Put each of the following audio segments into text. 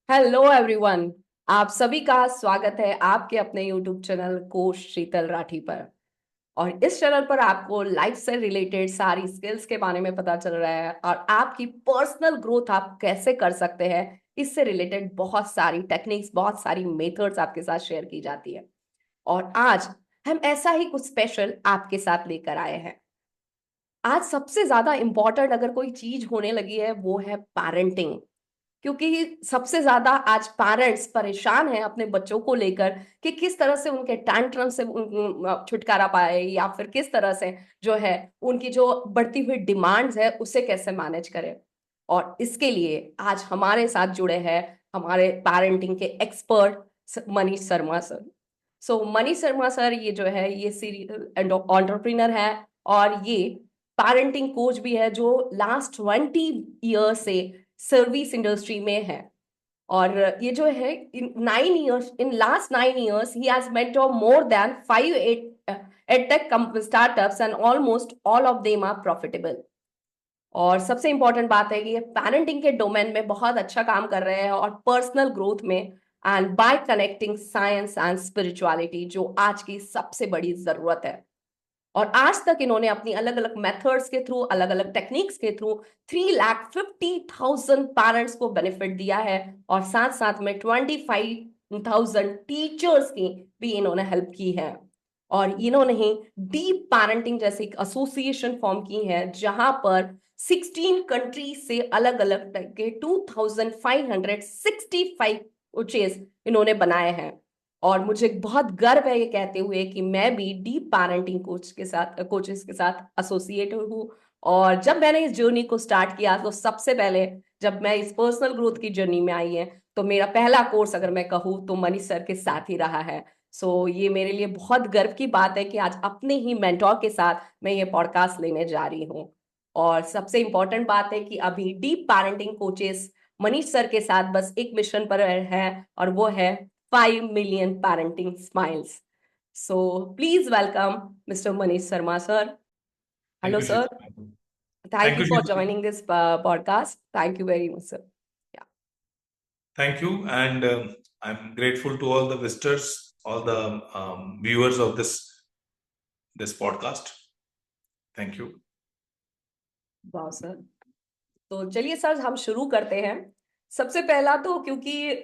Hello everyone. आप सभी का स्वागत है आपके अपने यूट्यूब चैनल कोच शीतल राठी पर। और इस चैनल पर आपको लाइफ से रिलेटेड सारी स्किल्स के बारे में पता चल रहा है और आपकी पर्सनल ग्रोथ आप कैसे कर सकते हैं, इससे रिलेटेड बहुत सारी टेक्निक्स, बहुत सारी मेथड्स आपके साथ शेयर की जाती है। और आज हम ऐसा ही कुछ स्पेशल आपके साथ लेकर आए हैं। आज सबसे ज्यादा इंपॉर्टेंट अगर कोई चीज होने लगी है वो है पेरेंटिंग। क्योंकि सबसे ज्यादा आज पेरेंट्स परेशान हैं अपने बच्चों को लेकर कि किस तरह से उनके टैंट्रम से छुटकारा पाए, या फिर किस तरह से जो है उनकी जो बढ़ती हुई डिमांड्स है उसे कैसे मैनेज करें। और इसके लिए आज हमारे साथ जुड़े हैं हमारे पेरेंटिंग के एक्सपर्ट मनीष शर्मा सर। सो मनीष शर्मा सर ये जो है ये सीरियल एंटरप्रेन्योर है और ये पेरेंटिंग कोच भी है जो लास्ट 20 ईयर से सर्विस इंडस्ट्री में है। और ये जो है in last 9 years he has mentored more than 5 edtech startups and almost all of them are profitable। और सबसे इंपॉर्टेंट बात है कि ये पेरेंटिंग के डोमेन में बहुत अच्छा काम कर रहे हैं और पर्सनल ग्रोथ में, and bye connecting science and spirituality जो आज की सबसे बड़ी जरूरत है। और आज तक इन्होंने अपनी अलग अलग मेथड्स के थ्रू, अलग अलग टेक्निक्स के थ्रू 3,50,000 पेरेंट्स को बेनिफिट दिया है और साथ साथ में 25,000 टीचर्स की भी इन्होंने हेल्प की है। और इन्होंने ही डीप पेरेंटिंग जैसे एक एसोसिएशन फॉर्म की है जहां पर 16 कंट्रीज से अलग अलग टाइप के 2,565 कोचेस इन्होंने बनाए हैं। और मुझे बहुत गर्व है ये कहते हुए कि मैं भी डीप पेरेंटिंग कोचेस के साथ एसोसिएट हूँ। और जब मैंने इस जर्नी को स्टार्ट किया तो सबसे पहले जब मैं इस पर्सनल ग्रोथ की जर्नी में आई है तो मेरा पहला कोर्स अगर मैं कहूँ तो मनीष सर के साथ ही रहा है। सो ये मेरे लिए बहुत गर्व की बात है कि आज अपने ही मेंटोर के साथ मैं ये पॉडकास्ट लेने जा रही हूँ। और सबसे इंपॉर्टेंट बात है कि अभी deep parenting coaches Manish sir के साथ बस एक मिशन पर है और वो है 5 million parenting smiles. So please welcome Mr. Manish Sharma, sir. Thank Hello, you sir. Sheetal. Thank thank you you for Sheetal. joining this podcast. Thank you very much, sir. Yeah. Thank you and I am grateful to all the visitors, all the viewers of this podcast. Thank you. वाह sir. तो चलिए sir हम शुरू करते हैं। सबसे पहला तो क्योंकि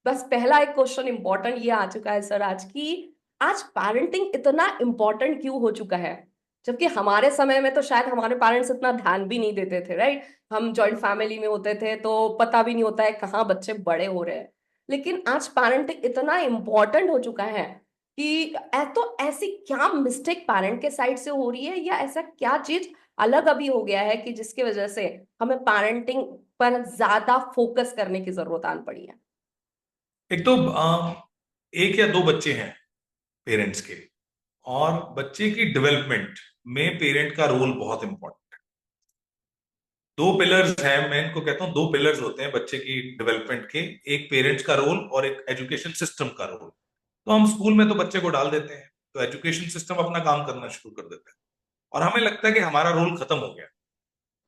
बस पहला एक क्वेश्चन इंपॉर्टेंट ये आ चुका है सर आज की, आज पेरेंटिंग इतना इंपॉर्टेंट क्यों हो चुका है? जबकि हमारे समय में तो शायद हमारे पेरेंट्स इतना ध्यान भी नहीं देते थे, राइट? हम जॉइंट फैमिली में होते थे तो पता भी नहीं होता है कहाँ बच्चे बड़े हो रहे हैं। लेकिन आज पेरेंटिंग इतना इंपॉर्टेंट हो चुका है कि तो ऐसी क्या मिस्टेक पेरेंट के साइड से हो रही है, या ऐसा क्या चीज अलग अभी हो गया है कि जिसकी वजह से हमें पेरेंटिंग पर ज्यादा फोकस करने की जरूरत आन पड़ी है? एक तो एक या दो बच्चे हैं पेरेंट्स के, और बच्चे की डेवलपमेंट में पेरेंट का रोल बहुत इंपॉर्टेंट। दो पिलर्स हैं, मैं इनको कहता हूं दो पिलर्स होते हैं बच्चे की डेवलपमेंट के, एक पेरेंट्स का रोल और एक एजुकेशन सिस्टम का रोल। तो हम स्कूल में तो बच्चे को डाल देते हैं, तो एजुकेशन सिस्टम अपना काम करना शुरू कर देता है और हमें लगता है कि हमारा रोल खत्म हो गया।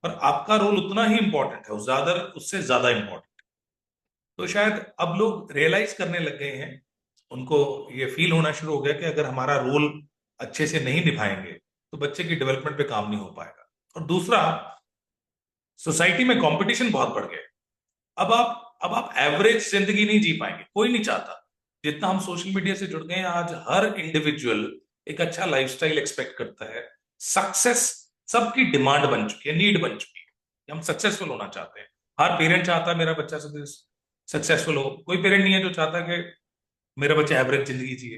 पर आपका रोल उतना ही इंपॉर्टेंट है, ज्यादा, उससे ज्यादा इंपॉर्टेंट। तो शायद अब लोग रियलाइज करने लग गए हैं, उनको ये फील होना शुरू हो गया कि अगर हमारा रोल अच्छे से नहीं निभाएंगे तो बच्चे की डेवलपमेंट पे काम नहीं हो पाएगा। और दूसरा, सोसाइटी में कंपटीशन बहुत बढ़ गया है। अब आप एवरेज जिंदगी नहीं जी पाएंगे, कोई नहीं चाहता। जितना हम सोशल मीडिया से जुड़ गए हैं, आज हर इंडिविजुअल एक अच्छा लाइफस्टाइल एक्सपेक्ट करता है। सक्सेस सबकी डिमांड बन चुकी है, नीड बन चुकी है कि हम सक्सेसफुल होना चाहते हैं। हर पेरेंट चाहता है मेरा बच्चा सक्सेसफुल हो, कोई पेरेंट नहीं है जो चाहता है कि मेरा बच्चा एवरेज जिंदगी जिए।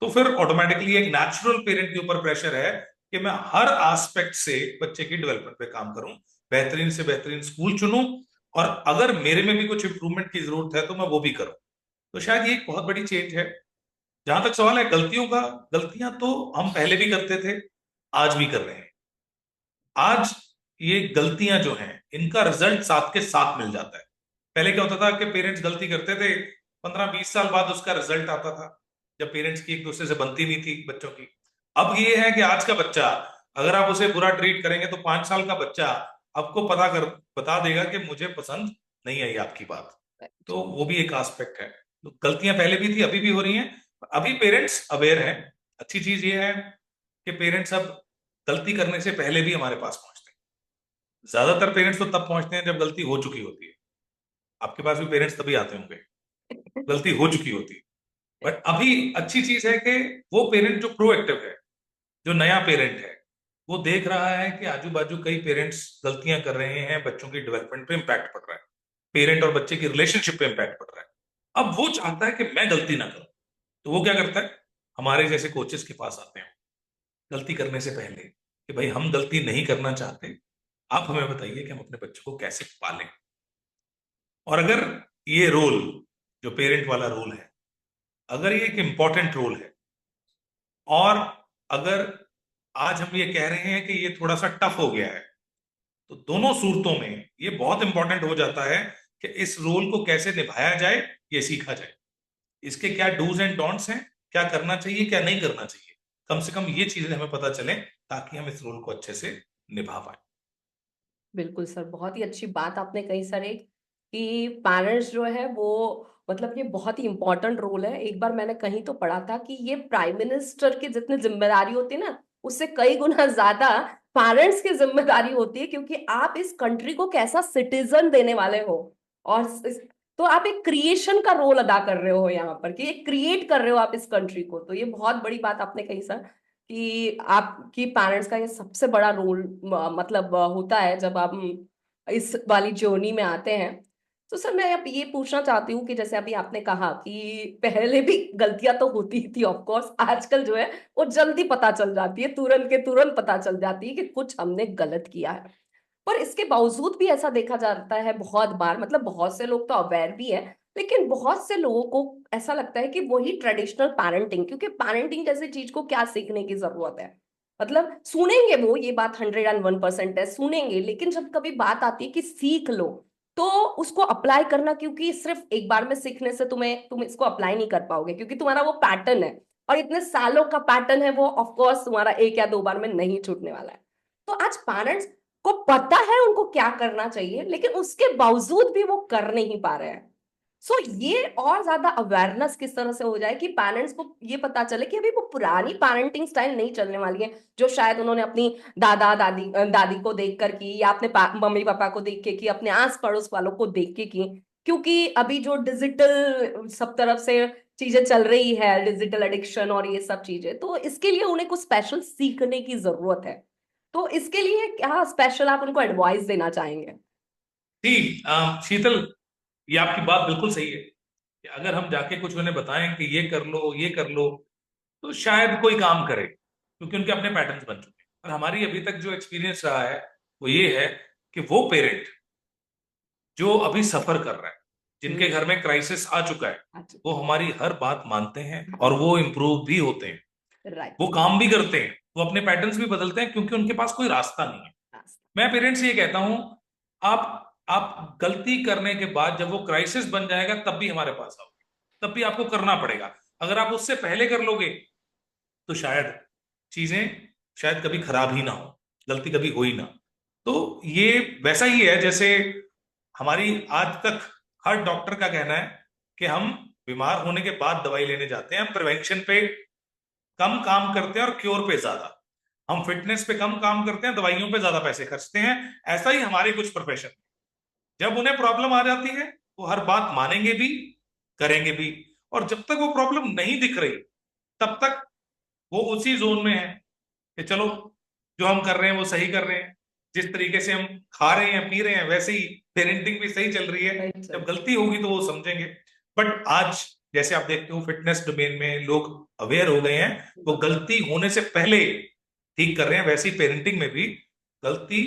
तो फिर ऑटोमेटिकली एक नेचुरल पेरेंट के ऊपर प्रेशर है कि मैं हर एस्पेक्ट से बच्चे की डेवलपमेंट पे काम करूं, बेहतरीन से बेहतरीन स्कूल चुनूं, और अगर मेरे में भी कुछ इंप्रूवमेंट की जरूरत है तो मैं वो भी करूं। तो शायद ये एक बहुत बड़ी चेंज है। जहां तक सवाल है गलतियों का, गलतियां तो हम पहले भी करते थे, आज भी कर रहे हैं। आज ये गलतियां जो हैं इनका रिजल्ट साथ के साथ मिल जाता है। पहले क्या होता था कि पेरेंट्स गलती करते थे, 15-20 साल बाद उसका रिजल्ट आता था, जब पेरेंट्स की एक दूसरे से बनती नहीं थी बच्चों की। अब ये है कि आज का बच्चा, अगर आप उसे बुरा ट्रीट करेंगे तो 5 साल का बच्चा आपको बता देगा कि मुझे पसंद नहीं आई आपकी बात। तो वो भी एक एस्पेक्ट है। तो गलतियां पहले भी थी, अभी भी हो रही हैं। अभी पेरेंट्स अवेयर हैं। अच्छी चीज ये है कि पेरेंट्स अब गलती करने से पहले भी हमारे पास पहुंचते हैं। ज्यादातर पेरेंट्स तो तब पहुंचते हैं जब गलती हो चुकी होती है। आपके पास भी पेरेंट्स तभी आते होंगे, गलती हो चुकी होती है। बट अभी अच्छी चीज है कि वो पेरेंट जो प्रोएक्टिव है, जो नया पेरेंट है, वो देख रहा है कि आजू बाजू कई पेरेंट्स गलतियां कर रहे हैं, बच्चों की डेवलपमेंट पे इम्पैक्ट पड़ रहा है, पेरेंट और बच्चे की रिलेशनशिप पे इम्पैक्ट पड़ रहा है। अब वो चाहता है कि मैं गलती ना करूं। तो वो क्या करता है, हमारे जैसे कोचेस के पास आते हैं गलती करने से पहले कि भाई हम गलती नहीं करना चाहते, आप हमें बताइए कि हम अपने बच्चों को कैसे पालें। और अगर ये रोल, जो पेरेंट वाला रोल है, अगर ये एक इंपॉर्टेंट रोल है, और अगर आज हम ये कह रहे हैं कि ये थोड़ा सा टफ हो गया है, तो दोनों सूरतों में ये बहुत इंपॉर्टेंट हो जाता है कि इस रोल को कैसे निभाया जाए, ये सीखा जाए। इसके क्या डूज एंड डोंट्स हैं, क्या करना चाहिए क्या नहीं करना चाहिए, कम से कम ये चीजें हमें पता चले, ताकि हम इस रोल को अच्छे से निभा पाए। बिल्कुल सर, बहुत ही अच्छी बात आपने कही सर। एक कि पेरेंट्स जो है वो मतलब ये बहुत ही इंपॉर्टेंट रोल है। एक बार मैंने कहीं तो पढ़ा था कि ये प्राइम मिनिस्टर की जितनी जिम्मेदारी होती है ना, उससे कई गुना ज्यादा पेरेंट्स की जिम्मेदारी होती है, क्योंकि आप इस कंट्री को कैसा सिटीजन देने वाले हो। और तो आप एक क्रिएशन का रोल अदा कर रहे हो यहाँ पर, कि एक क्रिएट कर रहे हो आप इस कंट्री को। तो ये बहुत बड़ी बात आपने कही सर, कि आपकी पेरेंट्स का ये सबसे बड़ा रोल मतलब होता है जब आप इस वाली जर्नी में आते हैं। तो सर मैं अब ये पूछना चाहती हूँ कि जैसे अभी आपने कहा कि पहले भी गलतियां तो होती ही थी ऑफ कोर्स, आजकल जो है वो जल्दी पता चल जाती है, तुरंत के तुरंत पता चल जाती है कि कुछ हमने गलत किया है। पर इसके बावजूद भी ऐसा देखा जाता है बहुत बार, मतलब बहुत से लोग तो अवेयर भी है, लेकिन बहुत से लोगों को ऐसा लगता है कि वही ट्रेडिशनल पैरेंटिंग, क्योंकि पैरेंटिंग जैसी चीज को क्या सीखने की जरूरत है। मतलब सुनेंगे वो, ये बात 101% है, सुनेंगे, लेकिन जब कभी बात आती है कि सीख लो, तो उसको अप्लाई करना, क्योंकि सिर्फ एक बार में सीखने से तुम इसको अप्लाई नहीं कर पाओगे, क्योंकि तुम्हारा वो पैटर्न है, और इतने सालों का पैटर्न है वो, ऑफ कोर्स तुम्हारा एक या दो बार में नहीं छूटने वाला है। तो आज पेरेंट्स को पता है उनको क्या करना चाहिए, लेकिन उसके बावजूद भी वो कर नहीं पा रहे हैं। सो ये और ज्यादा अवेयरनेस किस तरह से हो जाए कि पेरेंट्स को ये पता चले कि अभी वो पुरानी पेरेंटिंग स्टाइल नहीं चलने वाली है, जो शायद उन्होंने अपनी दादी को देख कर की, या अपने मम्मी पापा को देख के की, अपने आस पड़ोस वालों को देख के की। क्योंकि अभी जो डिजिटल सब तरफ से चीजें चल रही है, डिजिटल एडिक्शन और ये सब चीजें, तो इसके लिए उन्हें कुछ स्पेशल सीखने की जरूरत है। तो इसके लिए क्या स्पेशल आप उनको एडवाइस देना चाहेंगे? जी, शीतल, ये आपकी बात बिल्कुल सही है कि अगर हम जाके कुछ उन्हें बताएं कि ये कर लो ये कर लो, तो शायद कोई काम करे, क्योंकि उनके अपने पैटर्न्स बन चुके हैं। और हमारी अभी तक जो एक्सपीरियंस रहा है वो ये है कि वो पेरेंट जो अभी सफर कर रहा है, जिनके घर में क्राइसिस आ चुका है, अच्छा। वो हमारी हर बात मानते हैं और वो इम्प्रूव भी होते हैं, राइट। वो काम भी करते हैं, वो अपने पैटर्न्स भी बदलते हैं, क्योंकि उनके पास कोई रास्ता नहीं है। मैं पेरेंट्स से ये कहता हूं, आप गलती करने के बाद जब वो क्राइसिस बन जाएगा तब भी हमारे पास आओगे, तब भी आपको करना पड़ेगा। अगर आप उससे पहले कर लोगे तो शायद चीजें शायद कभी खराब ही ना हो, गलती कभी हो ही ना। तो ये वैसा ही है जैसे हमारी आज तक हर डॉक्टर का कहना है कि हम बीमार होने के बाद दवाई लेने जाते हैं, हम प्रिवेंशन पे कम काम करते हैं और क्योर पे ज्यादा, हम फिटनेस पे कम काम करते हैं, दवाइयों पे ज्यादा पैसे खर्चते हैं। ऐसा ही हमारे कुछ प्रोफेशन, जब उन्हें प्रॉब्लम आ जाती है वो हर बात मानेंगे भी, करेंगे भी। और जब तक वो प्रॉब्लम नहीं दिख रही, तब तक वो उसी जोन में है कि चलो जो हम कर रहे हैं वो सही कर रहे हैं, जिस तरीके से हम खा रहे हैं पी रहे हैं वैसे ही पेरेंटिंग भी सही चल रही है। राइट जब सर। गलती होगी तो वो समझेंगे। बट आज जैसे आप देखते हो फिटनेस डोमेन में लोग अवेयर हो गए हैं, वो गलती होने से पहले ठीक कर रहे हैं। वैसे ही पेरेंटिंग में भी गलती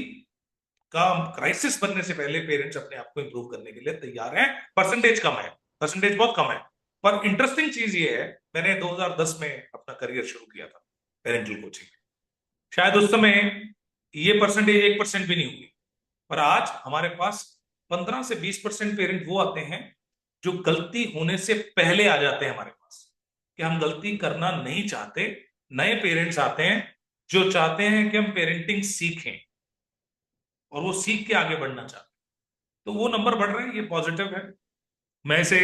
का क्राइसिस बनने से पहले पेरेंट्स अपने आप को इंप्रूव करने के लिए तैयार हैं। परसेंटेज कम है, परसेंटेज बहुत कम है, पर इंटरेस्टिंग चीज ये है, मैंने 2010 में अपना करियर शुरू किया था पेरेंटल कोचिंग में। शायद उस समय ये परसेंटेज 1% भी नहीं हुई, पर आज हमारे पास 15 से 20% पेरेंट वो आते हैं जो गलती होने से पहले आ जाते हैं हमारे पास, कि हम गलती करना नहीं चाहते। नए पेरेंट्स आते हैं जो चाहते हैं कि हम पेरेंटिंग सीखें और वो सीख के आगे बढ़ना चाहते हैं। तो वो नंबर बढ़ रहे हैं, ये पॉजिटिव है। मैं इसे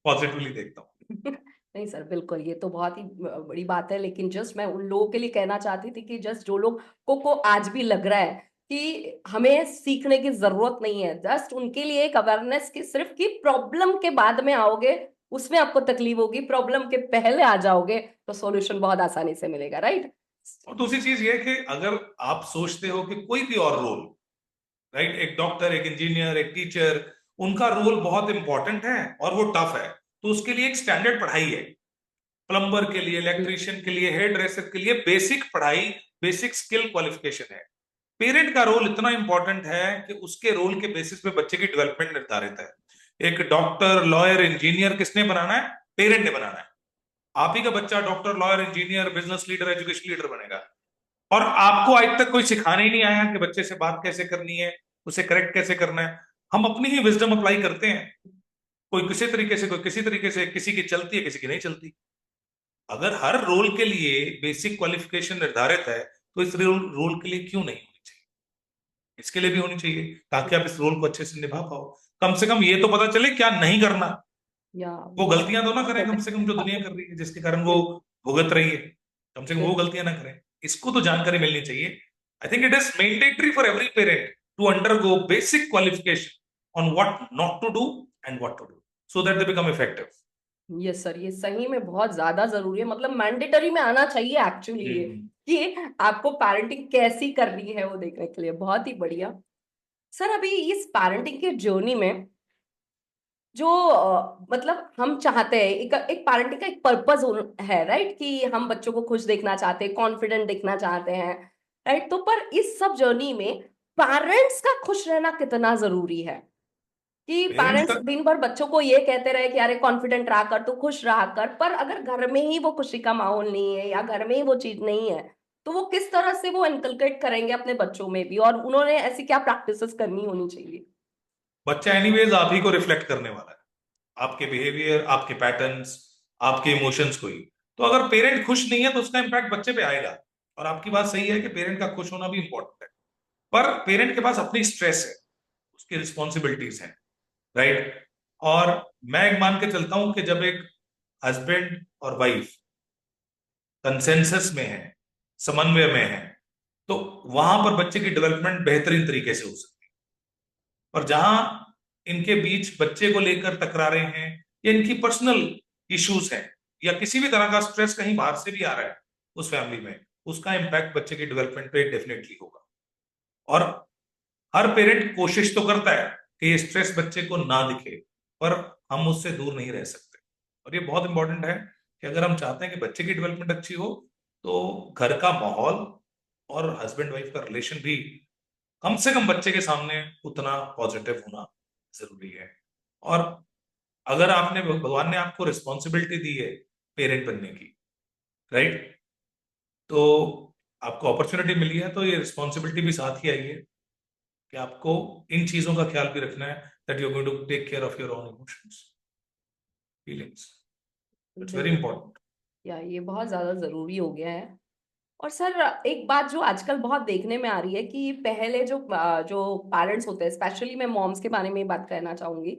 पॉजिटिवली देखता हूँ। नहीं सर, बिल्कुल ये तो बहुत ही बड़ी बात है, लेकिन जस्ट मैं उन लोगों के लिए कहना चाहती थी कि जस्ट जो लोग को आज भी लग रहा है कि हमें सीखने की जरूरत नहीं है, जस्ट उनके लिए एक अवेयरनेस की सिर्फ कि प्रॉब्लम के बाद में आओगे उसमें आपको तकलीफ होगी, प्रॉब्लम के पहले आ जाओगे तो सॉल्यूशन बहुत आसानी से मिलेगा, राइट? और दूसरी चीज ये है कि अगर आप सोचते हो कि कोई भी और रोल, राइट, एक डॉक्टर, एक इंजीनियर, एक टीचर, उनका रोल बहुत इंपॉर्टेंट है और वो टफ है, तो उसके लिए एक स्टैंडर्ड पढ़ाई है। प्लम्बर के लिए, इलेक्ट्रिशियन के लिए, हेयर ड्रेसर के लिए बेसिक पढ़ाई, बेसिक स्किल क्वालिफिकेशन है। पेरेंट का रोल इतना इंपॉर्टेंट है कि उसके रोल के बेसिस पे बच्चे की डेवलपमेंट निर्धारित है। एक डॉक्टर, लॉयर, इंजीनियर किसने बनाना है? पेरेंट ने बनाना है। आप ही का बच्चा doctor, lawyer, engineer, business leader, education leader बनेगा। और आपको आज तक कोई सिखाने ही नहीं आया कि बच्चे से बात कैसे करनी है, उसे करेक्ट कैसे करना है। हम अपनी ही विजडम अप्लाई करते हैं, कोई किसी तरीके से, कोई किसी तरीके से, किसी की चलती है, किसी की नहीं चलती। अगर हर रोल के लिए बेसिक क्वालिफिकेशन निर्धारित है, तो इस रोल के लिए क्यों नहीं होनी चाहिए? इसके लिए भी होनी चाहिए, ताकि आप इस रोल को अच्छे से निभा पाओ। कम से कम ये तो पता चले क्या नहीं करना। या वो बहुत गलतियां तो ना करें कम से कम, जो दुनिया कर रही है, जिसके कारण वो भुगत रही है। कम से कम वो बिल्कुल। गलतियां ना करें, इसको तो जानकारी मिलनी चाहिए। I think it is mandatory for every parent to undergo basic qualification on what not to do and what to do, so that they become effective. Yes sir, ये सही में बहुत ज्यादा जरूरी है, मतलब मैंडेटरी में आना चाहिए एक्चुअली ये, हम्म। कि आपको पेरेंटिंग कैसी करनी है वो देखने के लिए। बहुत ही बढ़िया। सर अभी इस पेरेंटिंग के जर्नी में जो मतलब हम चाहते हैं, एक पेरेंटिंग का एक पर्पस है, राइट, कि हम बच्चों को खुश देखना चाहते हैं, कॉन्फिडेंट देखना चाहते हैं, राइट? तो पर इस सब जर्नी में पेरेंट्स का खुश रहना कितना जरूरी है? कि पेरेंट्स पेरेंट्स का दिन भर बच्चों को ये कहते रहे कि अरे कॉन्फिडेंट रहा कर, तू खुश रहा कर, पर अगर घर में ही वो खुशी का माहौल नहीं है या घर में ही वो चीज नहीं है, तो वो किस तरह से वो इनकलकेट करेंगे अपने बच्चों में भी, और उन्होंने ऐसी क्या प्रैक्टिसेस करनी होनी चाहिए? बच्चा एनीवेज आप ही को रिफ्लेक्ट करने वाला है, आपके बिहेवियर, आपके पैटर्न्स, आपके इमोशंस को ही। तो अगर पेरेंट खुश नहीं है तो उसका इंपैक्ट बच्चे पे आएगा। और आपकी बात सही है कि पेरेंट का खुश होना भी इंपॉर्टेंट है, पर पेरेंट के पास अपनी स्ट्रेस है, उसकी रिस्पॉन्सिबिलिटीज हैं, राइट। और मैं एक मान के चलता हूं कि जब एक हस्बैंड और वाइफ कंसेंसस में है, समन्वय में है, तो वहां पर बच्चे की डेवलपमेंट बेहतरीन तरीके से हो सकती है। और जहां इनके बीच बच्चे को लेकर टकरा रहे हैं, या इनकी पर्सनल इश्यूज हैं, या किसी भी तरह का स्ट्रेस कहीं बाहर से भी आ रहा है उस फैमिली में, उसका इम्पैक्ट बच्चे की डेवलपमेंट पे डेफिनेटली होगा। और हर पेरेंट कोशिश तो करता है कि ये स्ट्रेस बच्चे को ना दिखे, पर हम उससे दूर नहीं रह सकते। और ये बहुत इंपॉर्टेंट है कि अगर हम चाहते हैं कि बच्चे की डेवलपमेंट अच्छी हो, तो घर का माहौल और हस्बैंड वाइफ का रिलेशन भी कम से कम बच्चे के सामने उतना पॉजिटिव होना जरूरी है। और अगर आपने, भगवान ने आपको रिस्पॉन्सिबिलिटी दी है पेरेंट बनने की, राइट, तो आपको अपॉर्चुनिटी मिली है, तो ये रिस्पॉन्सिबिलिटी भी साथ ही आई है कि आपको इन चीजों का ख्याल भी रखना है, that you are going to take care of your own emotions, feelings. It's very बिल्कुल। इंपॉर्टेंट। या ये बहुत ज्यादा जरूरी हो गया है। और सर एक बात जो आजकल बहुत देखने में आ रही है कि पहले जो पेरेंट्स होते हैं, स्पेशली मैं मॉम्स के बारे में ही बात करना चाहूंगी,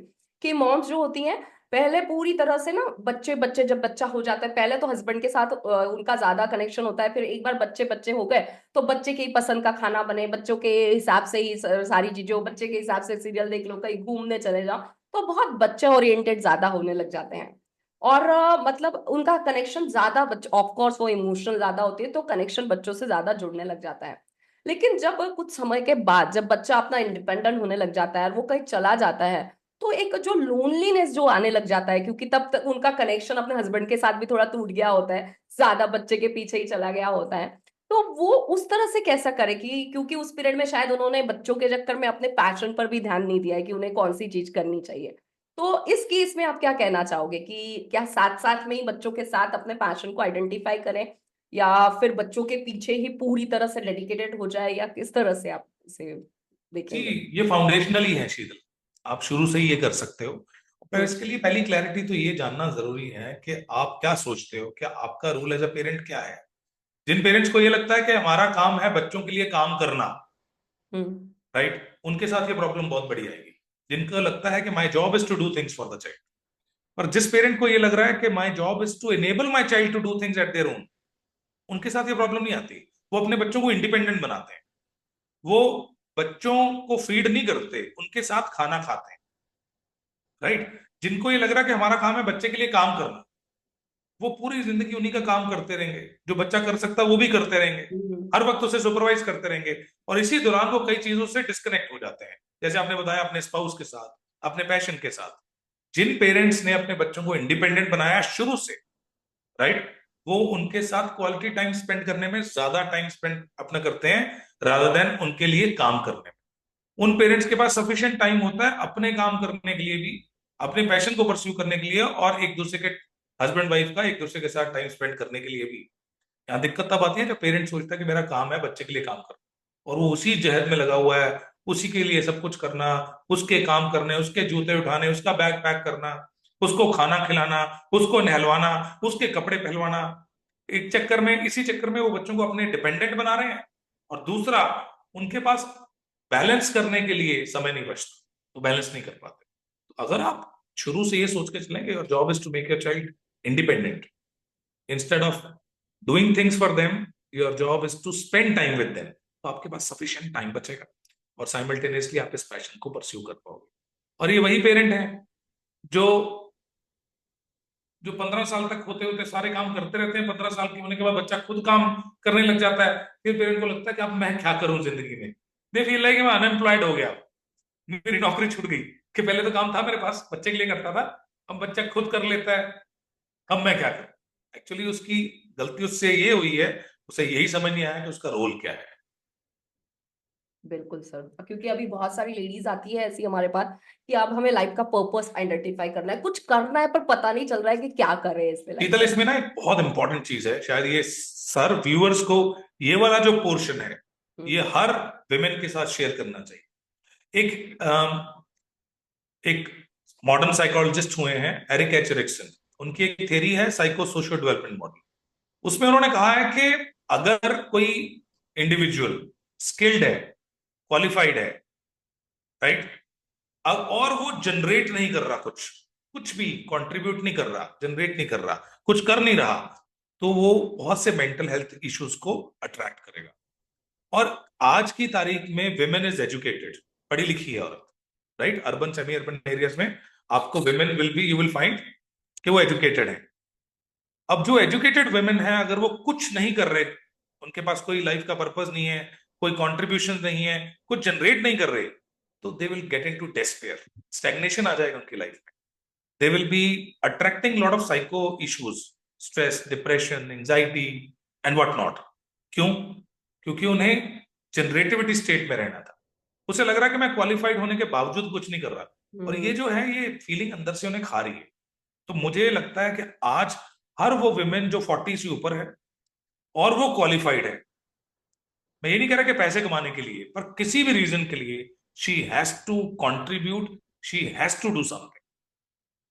कि मॉम्स जो होती हैं पहले पूरी तरह से ना, बच्चे बच्चे जब बच्चा हो जाता है पहले तो हस्बैंड के साथ उनका ज्यादा कनेक्शन होता है, फिर एक बार बच्चे बच्चे हो गए तो बच्चे के ही पसंद का खाना बने, बच्चों के हिसाब से ही सारी चीजें, बच्चे के हिसाब से सीरियल देख लो, कहीं घूमने चले जाओ, तो बहुत बच्चे ओरिएंटेड ज्यादा होने लग जाते हैं। और मतलब उनका कनेक्शन ज्यादा, ऑफ कोर्स वो इमोशनल ज्यादा होती है तो कनेक्शन बच्चों से ज्यादा जुड़ने लग जाता है। लेकिन जब कुछ समय के बाद जब बच्चा अपना इंडिपेंडेंट होने लग जाता है और वो कहीं चला जाता है, तो एक जो लोनलीनेस जो आने लग जाता है, क्योंकि तब तक उनका कनेक्शन अपने हस्बैंड के साथ भी थोड़ा टूट गया होता है, ज्यादा बच्चे के पीछे ही चला गया होता है, तो वो उस तरह से कैसा करे कि, क्योंकि उस पीरियड में शायद उन्होंने बच्चों के चक्कर में अपने पैशन पर भी ध्यान नहीं दिया है कि उन्हें कौन सी चीज करनी चाहिए। तो इस केस में आप क्या कहना चाहोगे कि क्या साथ साथ में ही बच्चों के साथ अपने पैशन को आइडेंटिफाई करें, या फिर बच्चों के पीछे ही पूरी तरह से डेडिकेटेड हो जाए, या किस तरह से आप इसे जी, देखेंगे? ये फाउंडेशनल ही है शीतल, आप शुरू से ही ये कर सकते हो। पर हम्म। इसके लिए पहली क्लैरिटी तो ये जानना जरूरी है कि आप क्या सोचते हो, क्या आपका रोल एज अ पेरेंट क्या है। जिन पेरेंट्स को ये लगता है कि हमारा काम है बच्चों के लिए काम करना, हम्म। राइट, उनके साथ ये प्रॉब्लम बहुत बड़ी आएगी। जिनको लगता है कि my job is to do things for the child, और जिस पेरेंट को ये लग रहा है कि my job is to enable my child to do things at their own, उनके साथ ये प्रॉब्लम नहीं आती। वो अपने बच्चों को इंडिपेंडेंट बनाते हैं, वो बच्चों को फीड नहीं करते, उनके साथ खाना खाते हैं। राइट? जिनको ये लग रहा है कि हमारा काम है बच्चे के लिए काम करना, वो पूरी जिंदगी उन्हीं का काम करते रहेंगे, जो बच्चा कर सकता है वो भी करते रहेंगे, हम्म। हर वक्त उसे सुपरवाइज करते रहेंगे। और इसी दौरान वो कई चीजों से डिस्कनेक्ट हो जाते हैं, जैसे आपने बताया अपने स्पाउस के साथ, अपने पैशन के साथ। जिन पेरेंट्स ने अपने बच्चों को इंडिपेंडेंट बनाया शुरू से, राइट, वो उनके साथ क्वालिटी टाइम स्पेंड करने में ज्यादा टाइम स्पेंड अपना करते हैं, रादर देन उनके लिए काम करने में। उन पेरेंट्स के पास सफिशिएंट टाइम होता है अपने काम करने के लिए भी, अपने पैशन को परस्यू करने के लिए, और एक दूसरे के, हस्बैंड वाइफ का एक दूसरे के साथ टाइम स्पेंड करने के लिए भी। यहाँ दिक्कत तब आती है जब पेरेंट्स सोचता है कि मेरा काम है बच्चे के लिए काम करना, और वो उसी जहद में लगा हुआ है, उसी के लिए सब कुछ करना, उसके काम करने, उसके जूते उठाने, उसका बैग पैक करना, उसको खाना खिलाना, उसको नहलवाना, उसके कपड़े पहलवाना। एक चक्कर में, इसी चक्कर में वो बच्चों को अपने डिपेंडेंट बना रहे हैं। और दूसरा, उनके पास बैलेंस करने के लिए समय नहीं बचता, तो बैलेंस नहीं कर पाते। तो अगर आप शुरू से ये सोच के चलेंगे your job is to make your child independent, instead of doing things for them, your job is to spend time with them, तो आपके पास सफिशिएंट टाइम बचेगा, और साइमल्टेनियसली आप इस पैशन को परस्यू कर पाओगे। और ये वही पेरेंट है जो जो 15 साल तक होते होते सारे काम करते रहते हैं, 15 साल के होने के बाद बच्चा खुद काम करने लग जाता है, फिर पेरेंट को लगता है कि अब मैं क्या करूं जिंदगी में। दे फील लाइक मैं अनएम्प्लॉयड हो गया, मेरी नौकरी छूट गई, कि पहले तो काम था मेरे पास, बच्चे के लिए करता था, अब बच्चा खुद कर लेता है, अब मैं क्या करूं। एक्चुअली उसकी गलती उससे ये हुई है, उसे यही समझ नहीं आया कि उसका रोल क्या है। बिल्कुल सर, क्योंकि अभी बहुत सारी लेडीज आती है ऐसी हमारे पास कि अब हमें लाइफ का पर्पस आइडेंटिफाई करना है, कुछ करना है पर पता नहीं चल रहा है कि क्या कर रहे हैं इसमें लाइफ शीतल, में। इसमें ना एक बहुत इंपॉर्टेंट चीज है, शायद ये सर व्यूअर्स को ये वाला जो पोर्शन है ये हम्म। हर विमेन के साथ शेयर करना चाहिए। एक मॉडर्न साइकोलॉजिस्ट हुए हैं एरिक एच एरिक्सन, उनकी एक थ्योरी है साइको सोशियो डेवलपमेंट मॉडल। उसमें उन्होंने कहा है कि अगर कोई इंडिविजुअल स्किल्ड है, क्वालिफाइड है, राइट, अब और वो जनरेट नहीं कर रहा, कुछ कुछ भी कंट्रीब्यूट नहीं कर रहा, जनरेट नहीं कर रहा, कुछ कर नहीं रहा, तो वो बहुत से मेंटल हेल्थ इश्यूज को अट्रैक्ट करेगा। और आज की तारीख में विमेन इज एजुकेटेड, पढ़ी लिखी है औरत, right, urban semi urban areas में आपको women will be, you will find कि वो एजुकेटेड है। अब जो एजुकेटेड वुमेन है, अगर वो कुछ नहीं कर रहे, उनके पास कोई लाइफ का पर्पस नहीं है, कोई कंट्रीब्यूशन नहीं है, कुछ जनरेट नहीं कर रहे, तो they will get into despair, stagnation आ जाएगा उनकी लाइफ में। They will be attracting lot of psycho issues, stress, depression, anxiety and what not. क्यों? क्योंकि उन्हें जनरेटिविटी स्टेट में रहना था। उसे लग रहा है कि मैं क्वालिफाइड होने के बावजूद कुछ नहीं कर रहा, और ये हम्म। जो है ये फीलिंग अंदर से उन्हें खा रही है। तो मुझे लगता है कि आज हर वो विमेन जो 40 से ऊपर है और वो क्वालिफाइड है, मैं ये नहीं कह रहा कि पैसे कमाने के लिए, पर किसी भी रीजन के लिए she has to contribute, she has to do something,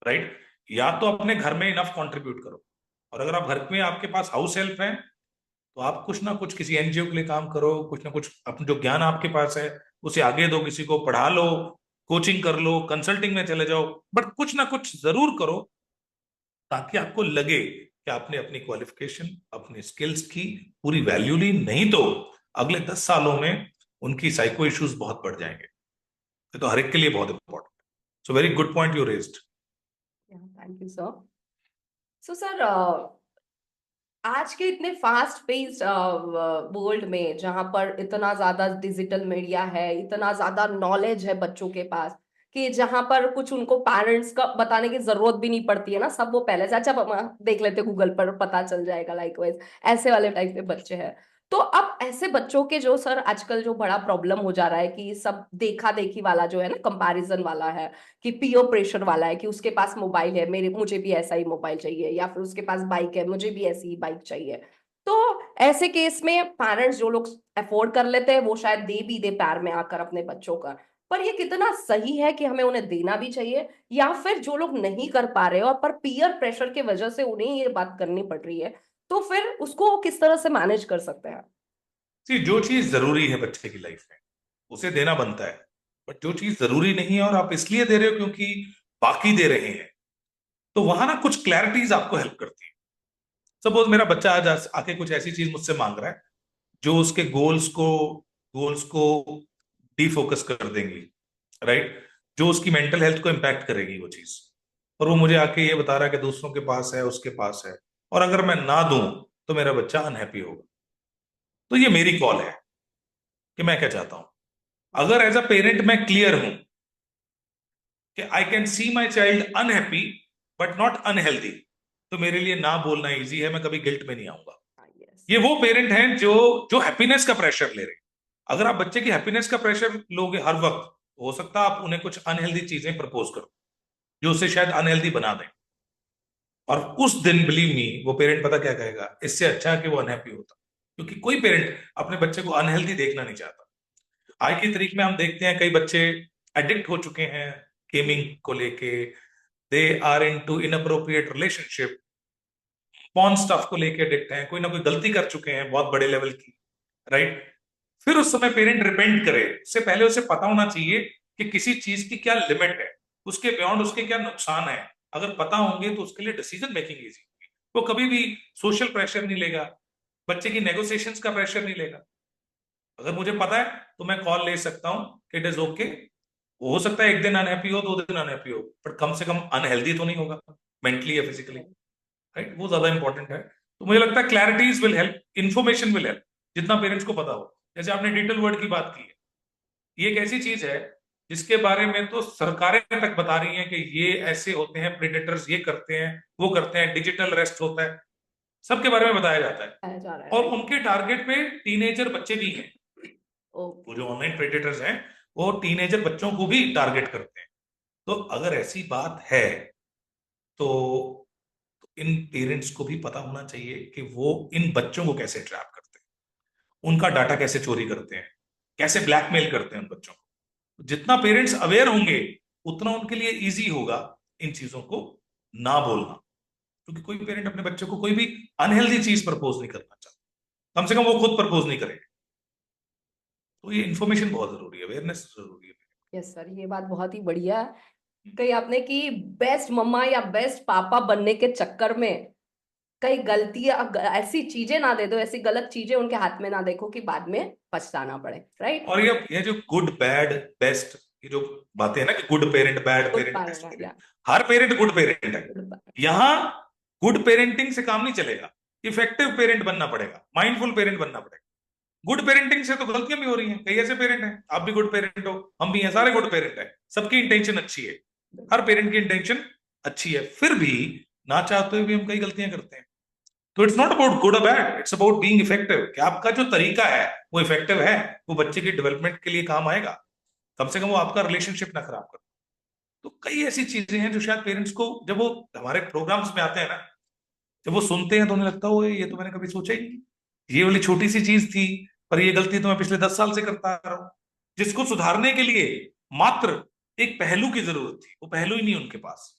right. या तो अपने घर में इनफ कंट्रीब्यूट करो, और अगर आप घर में आपके पास हाउस हेल्प है, तो आप कुछ ना कुछ किसी एनजीओ के लिए काम करो, कुछ ना कुछ अपने जो ज्ञान आपके पास है उसे आगे दो, किसी को पढ़ा लो, कोचिंग कर लो, कंसल्टिंग में चले जाओ, बट कुछ ना कुछ जरूर करो, ताकि आपको लगे कि आपने अपनी क्वालिफिकेशन, अपने स्किल्स की पूरी वैल्यू ली। नहीं तो अगले 10 सालों में उनकी साइको इश्यूज बहुत बढ़ जाएंगे। ये तो हर एक के लिए बहुत important. So very good point you raised. Thank you sir. So sir, आज के इतने फास्ट पेस्ड वर्ल्ड में जहां पर इतना ज्यादा डिजिटल मीडिया है, इतना ज्यादा नॉलेज है बच्चों के पास, कि जहां पर कुछ उनको पेरेंट्स का बताने की जरूरत भी नहीं पड़ती है ना, सब वो पहले से अच्छा देख लेते गूगल पर, पता चल जाएगा लाइक वाइज, ऐसे वाले टाइप के बच्चे हैं। तो अब ऐसे बच्चों के जो सर आजकल जो बड़ा प्रॉब्लम हो जा रहा है कि सब देखा देखी वाला जो है ना, कंपैरिजन वाला है, कि पीयर प्रेशर वाला है, कि उसके पास मोबाइल है, मेरे मुझे भी ऐसा ही मोबाइल चाहिए, या फिर उसके पास बाइक है, मुझे भी ऐसी ही बाइक चाहिए। तो ऐसे केस में पेरेंट्स जो लोग अफोर्ड कर लेते हैं वो शायद दे भी दे पैर में आकर अपने बच्चों का, पर ये कितना सही है कि हमें उन्हें देना भी चाहिए, या फिर जो लोग नहीं कर पा रहे और पर पीयर प्रेशर की वजह से उन्हें ये बात करनी पड़ रही है, तो फिर उसको वो किस तरह से मैनेज कर सकते हैं? सी, जो चीज जरूरी है बच्चे की लाइफ में उसे देना बनता है, बट जो चीज जरूरी नहीं है और आप इसलिए दे रहे हो क्योंकि बाकी दे रहे हैं, तो वहां ना कुछ क्लैरिटीज आपको हेल्प करती है। सपोज मेरा बच्चा आज आके कुछ ऐसी चीज मुझसे मांग रहा है जो उसके गोल्स को डीफोकस कर देंगी, राइट, जो उसकी मेंटल हेल्थ को इम्पैक्ट करेगी वो चीज, और वो मुझे आके ये बता रहा है कि दूसरों के पास है, उसके पास है, और अगर मैं ना दूं तो मेरा बच्चा अनहैप्पी होगा। तो ये मेरी कॉल है कि मैं क्या चाहता हूं। अगर एज अ पेरेंट मैं क्लियर हूं कि I can see my child unhappy but not unhealthy, तो मेरे लिए ना बोलना इजी है, मैं कभी गिल्ट में नहीं आऊंगा। यस। ये वो पेरेंट हैं जो जो हैप्पीनेस का प्रेशर ले रहे हैं। अगर आप बच्चे की हैप्पीनेस का प्रेशर लोगे हर वक्त, हो सकता है आप उन्हें कुछ अनहेल्दी चीजें प्रपोज करो जो उसे शायद अनहेल्दी बना दें, और उस दिन बिलीव मी वो पेरेंट पता क्या कहेगा, इससे अच्छा है कि वो अनहैप्पी होता। क्योंकि कोई पेरेंट अपने बच्चे को अनहेल्दी देखना नहीं चाहता। आज की तारीख में हम देखते हैं कई बच्चे एडिक्ट हो चुके हैं गेमिंग को लेके, they are into inappropriate relationship, porn stuff को लेके एडिक्ट हैं, कोई ना कोई गलती कर चुके हैं बहुत बड़े लेवल की, राइट। फिर उस समय पेरेंट रिपेंट करे, उससे पहले उसे पता होना चाहिए कि किसी चीज की क्या लिमिट है, उसके बियॉन्ड उसके क्या नुकसान है। अगर पता होंगे तो उसके लिए डिसीजन मेकिंग इजी होगी। वो कभी भी सोशल प्रेशर नहीं लेगा, बच्चे की नेगोशिएशंस का प्रेशर नहीं लेगा। अगर मुझे पता है तो मैं कॉल ले सकता हूँ कि इट इज ओके। हो सकता है एक दिन अनहैप्पी हो, 2 दिन अनहैप्पी हो, पर कम से कम अनहेल्दी तो नहीं होगा मेंटली या फिजिकली, राइट। वो ज्यादा इंपॉर्टेंट है। तो मुझे लगता है clarities will help, information will help, जितना पेरेंट्स को पता हो। जैसे आपने डिजिटल वर्ल्ड की बात की है, ये एक ऐसी चीज है जिसके बारे में तो सरकारें तक बता रही हैं कि ये ऐसे होते हैं प्रेडेटर्स, ये करते हैं, वो करते हैं, डिजिटल रेस्ट होता है, सबके बारे में बताया जाता है। बताया जा रहा है, और राइट। उनके टारगेट पे टीनेजर बच्चे भी हैं। ओके। वो जो ऑनलाइन प्रेडेटर्स हैं वो टीनेजर बच्चों को भी टारगेट करते हैं। तो अगर ऐसी बात है तो इन पेरेंट्स को भी पता होना चाहिए कि वो इन बच्चों को कैसे ट्रैप करते हैं, उनका डाटा कैसे चोरी करते हैं, कैसे ब्लैकमेल करते हैं उन बच्चों को। जितना पेरेंट्स अवेयर होंगे उतना उनके लिए इजी होगा इन चीजों को ना बोलना। क्योंकि कोई पेरेंट अपने बच्चे को कोई भी अनहेल्दी चीज प्रपोज नहीं करना चाहता, कम से कम वो खुद प्रपोज नहीं करेगा। तो ये इन्फॉर्मेशन बहुत जरूरी है, अवेयरनेस जरूरी है। यस सर, ये बात बहुत ही बढ़िया कही आपने कि बेस्ट मम्मा या बेस्ट पापा बनने के चक्कर में कई गलतियां, ऐसी चीजें ना दे दो, ऐसी गलत चीजें उनके हाथ में ना देखो कि बाद में पछताना पड़े, राइट। और ये जो गुड बैड बेस्ट, ये जो बातें हैं ना कि good parent bad good parent best parent parent, या हर पेरेंट गुड पेरेंट है। गुड। यहां गुड पेरेंटिंग से काम नहीं चलेगा, इफेक्टिव पेरेंट बनना पड़ेगा, माइंडफुल पेरेंट बनना पड़ेगा। गुड पेरेंटिंग से तो गलतियां भी हो रही हैं, कई ऐसे पेरेंट हैं, आप भी गुड पेरेंट हो, हम भी हैं, सारे गुड पेरेंट हैं, सबकी इंटेंशन अच्छी है, हर पेरेंट की इंटेंशन अच्छी है, फिर भी ना चाहते हुए भी हम कई गलतियां करते हैं। तो इट्स नॉट अबाउट गुड और bad, it's about being effective, कि आपका जो तरीका है वो इफेक्टिव है, वो बच्चे की डेवलपमेंट के लिए काम आएगा, कम से कम वो आपका रिलेशनशिप ना खराब करे। तो कई ऐसी चीजें हैं जो शायद पेरेंट्स को, जब वो हमारे प्रोग्राम्स में आते हैं ना, जब वो सुनते हैं तो उन्हें लगता है, "ओए, ये तो मैंने कभी सोचा ही नहीं, ये वाली छोटी सी चीज थी, पर ये गलती तो मैं पिछले 10 साल से करता आ रहा हूं।" जिसको सुधारने के लिए मात्र एक पहलू की जरूरत थी, वो पहलू ही नहीं उनके पास।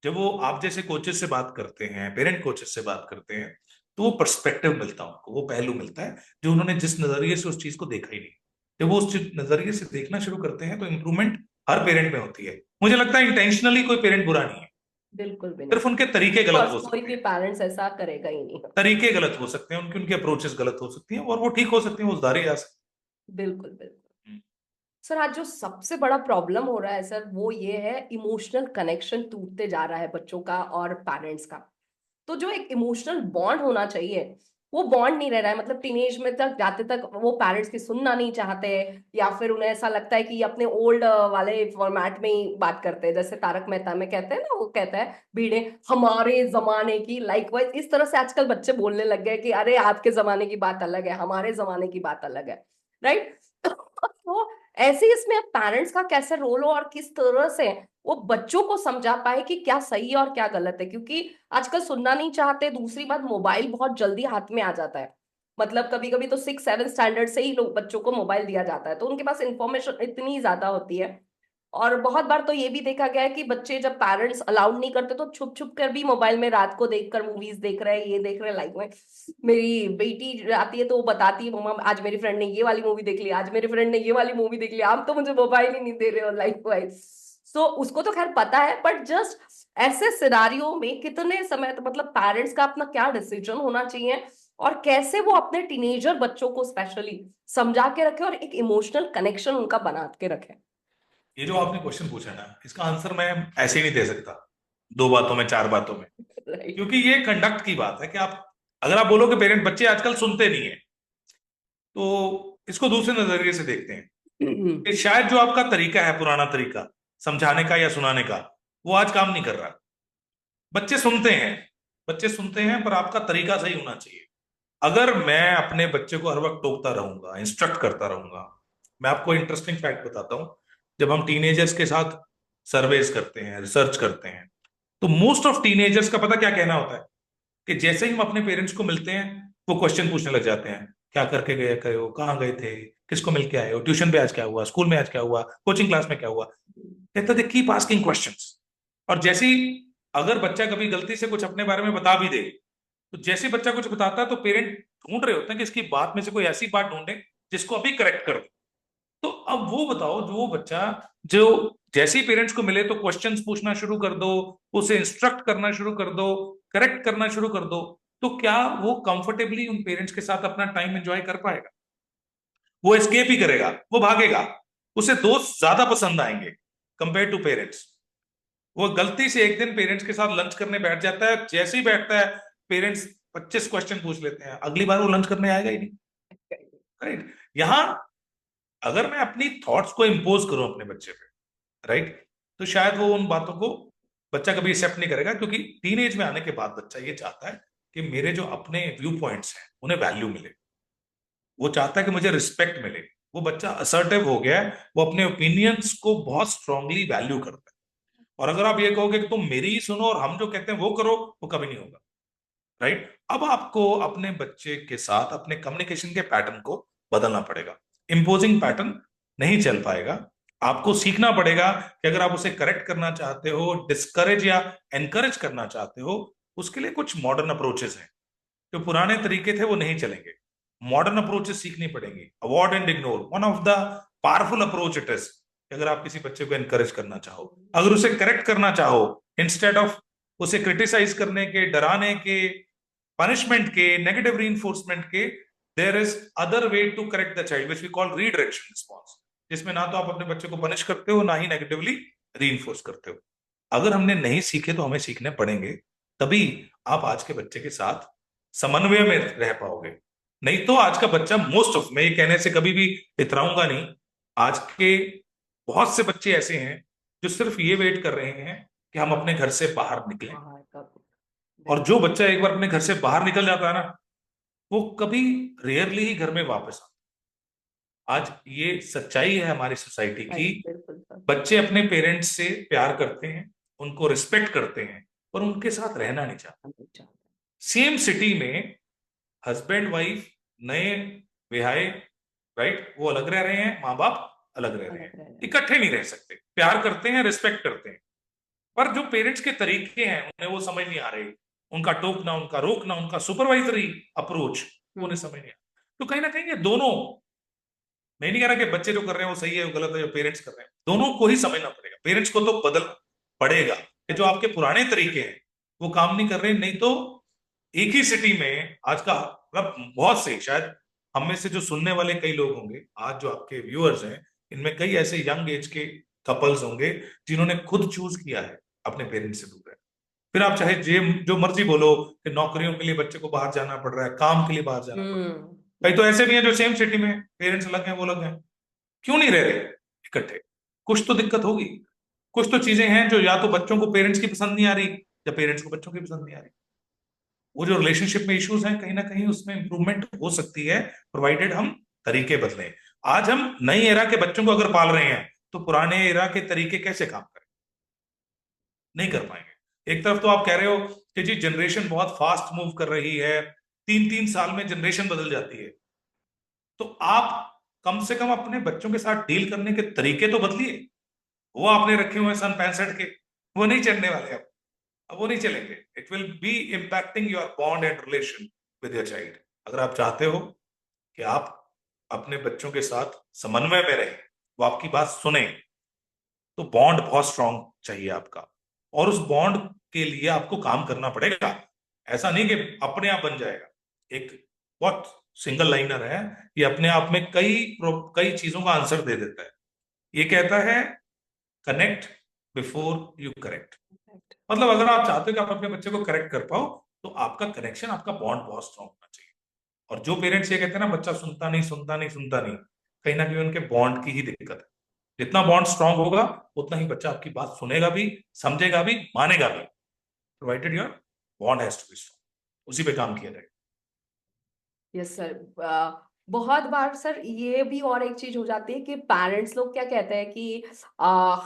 जब वो आप जैसे कोचेस से बात करते हैं, पेरेंट कोचेस से बात करते हैं, तो वो पर्सपेक्टिव मिलता है उनको, वो पहलू मिलता है जो उन्होंने जिस नजरिए से उस चीज को देखा ही नहीं। जब वो उस नजरिए से देखना शुरू करते हैं तो इंप्रूवमेंट हर पेरेंट में होती है। मुझे लगता है इंटेंशनली कोई पेरेंट बुरा नहीं है, बिल्कुल भी नहीं। सिर्फ उनके तरीके गलत कोर्स हो कोई सकते भी हैं, पेरेंट्स ऐसा करेगा ही नहीं। तरीके गलत हो सकते हैं उनकी, उनकी अप्रोचेस गलत हो सकती हैं, और वो ठीक हो सकती हैं, वो सुधारी जा सकती बिल्कुल बिल्कुल। हैं। सर आज जो सबसे बड़ा प्रॉब्लम हो रहा है सर, वो ये है इमोशनल कनेक्शन टूटते जा रहा है बच्चों का और पेरेंट्स का। तो जो एक इमोशनल बॉन्ड होना चाहिए वो बॉन्ड नहीं रह रहा है। मतलब टीनेज में तक जाते तक वो पेरेंट्स की सुनना नहीं चाहते, या फिर उन्हें ऐसा लगता है कि अपने ओल्ड वाले फॉर्मेट में ही बात करते हैं। जैसे तारक मेहता में कहते हैं ना, वो कहता है भीड़े हमारे जमाने की, लाइकवाइज इस तरह से आजकल बच्चे बोलने लग गए कि अरे आपके जमाने की बात अलग है, हमारे जमाने की बात अलग है, राइट। तो ऐसे ही इसमें पेरेंट्स का कैसे रोल हो और किस तरह से वो बच्चों को समझा पाए कि क्या सही है और क्या गलत है। क्योंकि आजकल सुनना नहीं चाहते, दूसरी बात मोबाइल बहुत जल्दी हाथ में आ जाता है। मतलब कभी कभी तो 6 7 स्टैंडर्ड से ही लोग बच्चों को मोबाइल दिया जाता है, तो उनके पास इंफॉर्मेशन इतनी ज्यादा होती है। और बहुत बार तो ये भी देखा गया है कि बच्चे जब पेरेंट्स अलाउड नहीं करते तो छुप छुप कर भी मोबाइल में रात को देखकर मूवीज देख रहे हैं, ये देख रहे हैं। लाइक में मेरी बेटी आती है तो वो बताती है, मम्मा आज मेरी फ्रेंड ने ये वाली मूवी देख ली, आज मेरे फ्रेंड ने ये वाली मूवी देख ली, आप तो मुझे मोबाइल ही नहीं दे रहे हो, लाइक वाइज। सो उसको तो खैर पता है, बट जस्ट ऐसे सिनारियो में कितने समय तो मतलब पेरेंट्स का अपना क्या डिसीजन होना चाहिए, और कैसे वो अपने टीनेजर बच्चों को स्पेशली समझा के रखे और एक इमोशनल कनेक्शन उनका बना के रखे। ये जो आपने क्वेश्चन पूछा ना, इसका आंसर मैं ऐसे ही नहीं दे सकता, दो बातों में, चार बातों में। राइट। क्योंकि ये कंडक्ट की बात है कि आप, अगर आप बोलो कि पेरेंट, बच्चे आजकल सुनते नहीं है, तो इसको दूसरे नजरिए से देखते हैं कि शायद जो आपका तरीका है, पुराना तरीका समझाने का या सुनाने का, वो आज काम नहीं कर रहा। बच्चे सुनते हैं, बच्चे सुनते हैं, पर आपका तरीका सही होना चाहिए। अगर मैं अपने बच्चे को हर वक्त टोकता रहूंगा, इंस्ट्रक्ट करता रहूंगा, मैं आपको इंटरेस्टिंग फैक्ट बताता हूं। जब हम टीनेजर्स के साथ सर्वेज करते हैं, रिसर्च करते हैं, तो मोस्ट ऑफ टीनेजर्स का पता क्या कहना होता है कि जैसे ही हम अपने पेरेंट्स को मिलते हैं, वो क्वेश्चन पूछने लग जाते हैं। क्या करके गए हो, कहाँ गए थे, किसको मिल के आए हो, ट्यूशन पे आज क्या हुआ, स्कूल में आज क्या हुआ, कोचिंग क्लास में क्या हुआ। कहते दे कीप आस्किंग क्वेश्चंस। और जैसे ही, अगर बच्चा कभी गलती से कुछ अपने बारे में बता भी दे, तो जैसे ही बच्चा कुछ बताता है तो पेरेंट ढूंढ रहे होते हैं कि इसकी बात में से कोई ऐसी बात ढूंढे जिसको अभी करेक्ट कर दे। तो अब वो बताओ, जो बच्चा, जो जैसे ही पेरेंट्स को मिले तो क्वेश्चंस पूछना शुरू कर दो, उसे इंस्ट्रक्ट करना शुरू कर दो, करेक्ट करना शुरू कर दो, तो क्या वो कंफर्टेबली उन पेरेंट्स के साथ अपना टाइम एंजॉय कर पाएगा? वो एस्केप ही करेगा, वो भागेगा। उसे दोस्त ज्यादा पसंद आएंगे कंपेयर टू पेरेंट्स। वो गलती से एक दिन पेरेंट्स के साथ लंच करने बैठ जाता है, जैसे ही बैठता है, पेरेंट्स 25 क्वेश्चन पूछ लेते हैं, अगली बार वो लंच करने आएगा ही नहीं। राइट। यहां अगर मैं अपनी थॉट्स को इम्पोज करूं अपने बच्चे पे, राइट, तो शायद वो उन बातों को बच्चा कभी एक्सेप्ट नहीं करेगा। क्योंकि टीन एज में आने के बाद बच्चा ये चाहता है कि मेरे जो अपने व्यू पॉइंट्स हैं उन्हें वैल्यू मिले। वो चाहता है कि मुझे रिस्पेक्ट मिले। वो बच्चा असर्टिव हो गया है, वो अपने ओपिनियंस को बहुत स्ट्रांगली वैल्यू करता है। और अगर आप ये कहोगे कि तुम मेरी ही सुनो और हम जो कहते हैं वो करो, वो कभी नहीं होगा। राइट। अब आपको अपने बच्चे के साथ अपने कम्युनिकेशन के पैटर्न को बदलना पड़ेगा। इम्पोजिंग पैटर्न नहीं चल पाएगा। आपको सीखना पड़ेगा कि अगर आप उसे करेक्ट करना चाहते हो, डिस्करेज या एनकरेज करना चाहते हो, उसके लिए कुछ मॉडर्न अप्रोचेस हैं। जो पुराने तरीके थे वो नहीं चलेंगे, मॉडर्न अप्रोचेस सीखनी पड़ेंगी। Avoid and ignore one of the powerful approach it is. अगर आप किसी बच्चे को एनकरेज करना चाहो, अगर उसे करेक्ट करना चाहो, इंस्टेड ऑफ उसे क्रिटिसाइज करने के, डराने के, पनिशमेंट के, नेगेटिव रीइंफोर्समेंट के, there is other way to correct the child which we call redirection response, जिसमें ना तो आप अपने बच्चे को पनिश करते हो, ना ही नेगेटिवली रीइंफोर्स करते हो। अगर हमने नहीं सीखे तो हमें सीखने पड़ेंगे, तभी आप आज के बच्चे के साथ समन्वय में रह पाओगे। नहीं तो आज का बच्चा, मोस्ट ऑफ, मैं ये कहने से कभी भी इतराऊंगा नहीं, आज के बहुत से बच्चे ऐसे हैं जो सिर्फ ये वेट कर रहे हैं कि हम अपने घर से बाहर निकलें। बाहर का। और जो बच्चा एक बार अपने घर से बाहर निकल जाता है ना, वो कभी, रेयरली ही घर में वापस आता। आज ये सच्चाई है हमारी सोसाइटी की। राइट, बिल्कुल सर। बच्चे अपने पेरेंट्स से प्यार करते हैं, उनको रिस्पेक्ट करते हैं, पर उनके साथ रहना नहीं चाहते। सेम सिटी में हस्बैंड वाइफ, नए विहाए, राइट, वो अलग रह रहे हैं, माँ बाप अलग रह रहे हैं, अलग रह रहे हैं। इकट्ठे नहीं रह सकते। प्यार करते हैं, रिस्पेक्ट करते हैं, पर जो पेरेंट्स के तरीके हैं उन्हें वो समझ नहीं आ रहे। उनका टोकना, उनका रोकना, उनका सुपरवाइजरी अप्रोच, वो उन्हें समझ नहीं आ रहा। तो कहीं ना कहीं ये दोनों, मैं नहीं कह रहा कि बच्चे जो कर रहे हैं वो सही है, वो गलत है, जो पेरेंट्स कर रहे हैं, दोनों को ही समझना पड़ेगा। पेरेंट्स को तो बदलना पड़ेगा कि जो आपके पुराने तरीके हैं वो काम नहीं कर रहे। नहीं तो एक ही सिटी में आज का, मतलब बहुत से, शायद हम में से जो सुनने वाले कई लोग होंगे, आज जो आपके व्यूअर्स हैं, इनमें कई ऐसे यंग एज के कपल्स होंगे जिन्होंने खुद चूज किया है अपने पेरेंट्स से दूर है। फिर आप चाहे जे जो मर्जी बोलो कि नौकरियों के लिए बच्चे को बाहर जाना पड़ रहा है, काम के लिए बाहर जाना पड़ रहा है। कई तो ऐसे भी हैं जो सेम सिटी में पेरेंट्स अलग हैं, वो अलग हैं, क्यों नहीं रह रहे इकट्ठे? कुछ तो दिक्कत होगी। कुछ तो चीजें हैं जो या तो बच्चों को पेरेंट्स की पसंद नहीं आ रही, या पेरेंट्स को बच्चों की पसंद नहीं आ रही। वो जो रिलेशनशिप में इश्यूज हैं, कहीं ना कहीं उसमें इंप्रूवमेंट हो सकती है, प्रोवाइडेड हम तरीके बदलें। आज हम नई एरा के बच्चों को अगर पाल रहे हैं, तो पुराने एरा के तरीके कैसे काम करें? नहीं कर पाएंगे। एक तरफ तो आप कह रहे हो कि जी जनरेशन बहुत फास्ट मूव कर रही है, 3-3 साल में जनरेशन बदल जाती है, तो आप कम से कम अपने बच्चों के साथ डील करने के तरीके तो बदलिए। वो आपने रखे हुए हैं सन 65 के, वो नहीं चलने वाले अब वो नहीं चलेंगे। It will be impacting your bond and relation with your child. अगर आप चाहते हो कि आप अपने बच्चों के साथ समन्वय में रहें, वो आपकी बात सुने, तो बॉन्ड बहुत स्ट्रांग चाहिए आपका, और उस बॉन्ड के लिए आपको काम करना पड़ेगा। ऐसा नहीं कि अपने आप बन जाएगा। एक बहुत सिंगल लाइनर है, ये अपने आप में कई कई चीजों का आंसर दे देता है। ये कहता है कनेक्ट बिफोर यू करेक्ट। मतलब अगर आप चाहते हो कि आप अपने बच्चे को करेक्ट कर पाओ, तो आपका कनेक्शन, आपका बॉन्ड बहुत स्ट्रांग होना चाहिए। और जो पेरेंट्स ये कहते हैं ना बच्चा सुनता नहीं सुनता नहीं सुनता नहीं, कहीं ना कहीं उनके बॉन्ड की ही दिक्कत है। जितना बॉन्ड स्ट्रांग होगा, उतना ही बच्चा आपकी बात सुनेगा भी, समझेगा भी, मानेगा भी, provided your bond has to be strong. उसी पे काम किया जाए। Yes sir. बहुत बार सर ये भी और एक चीज हो जाती है कि पेरेंट्स लोग क्या कहते हैं कि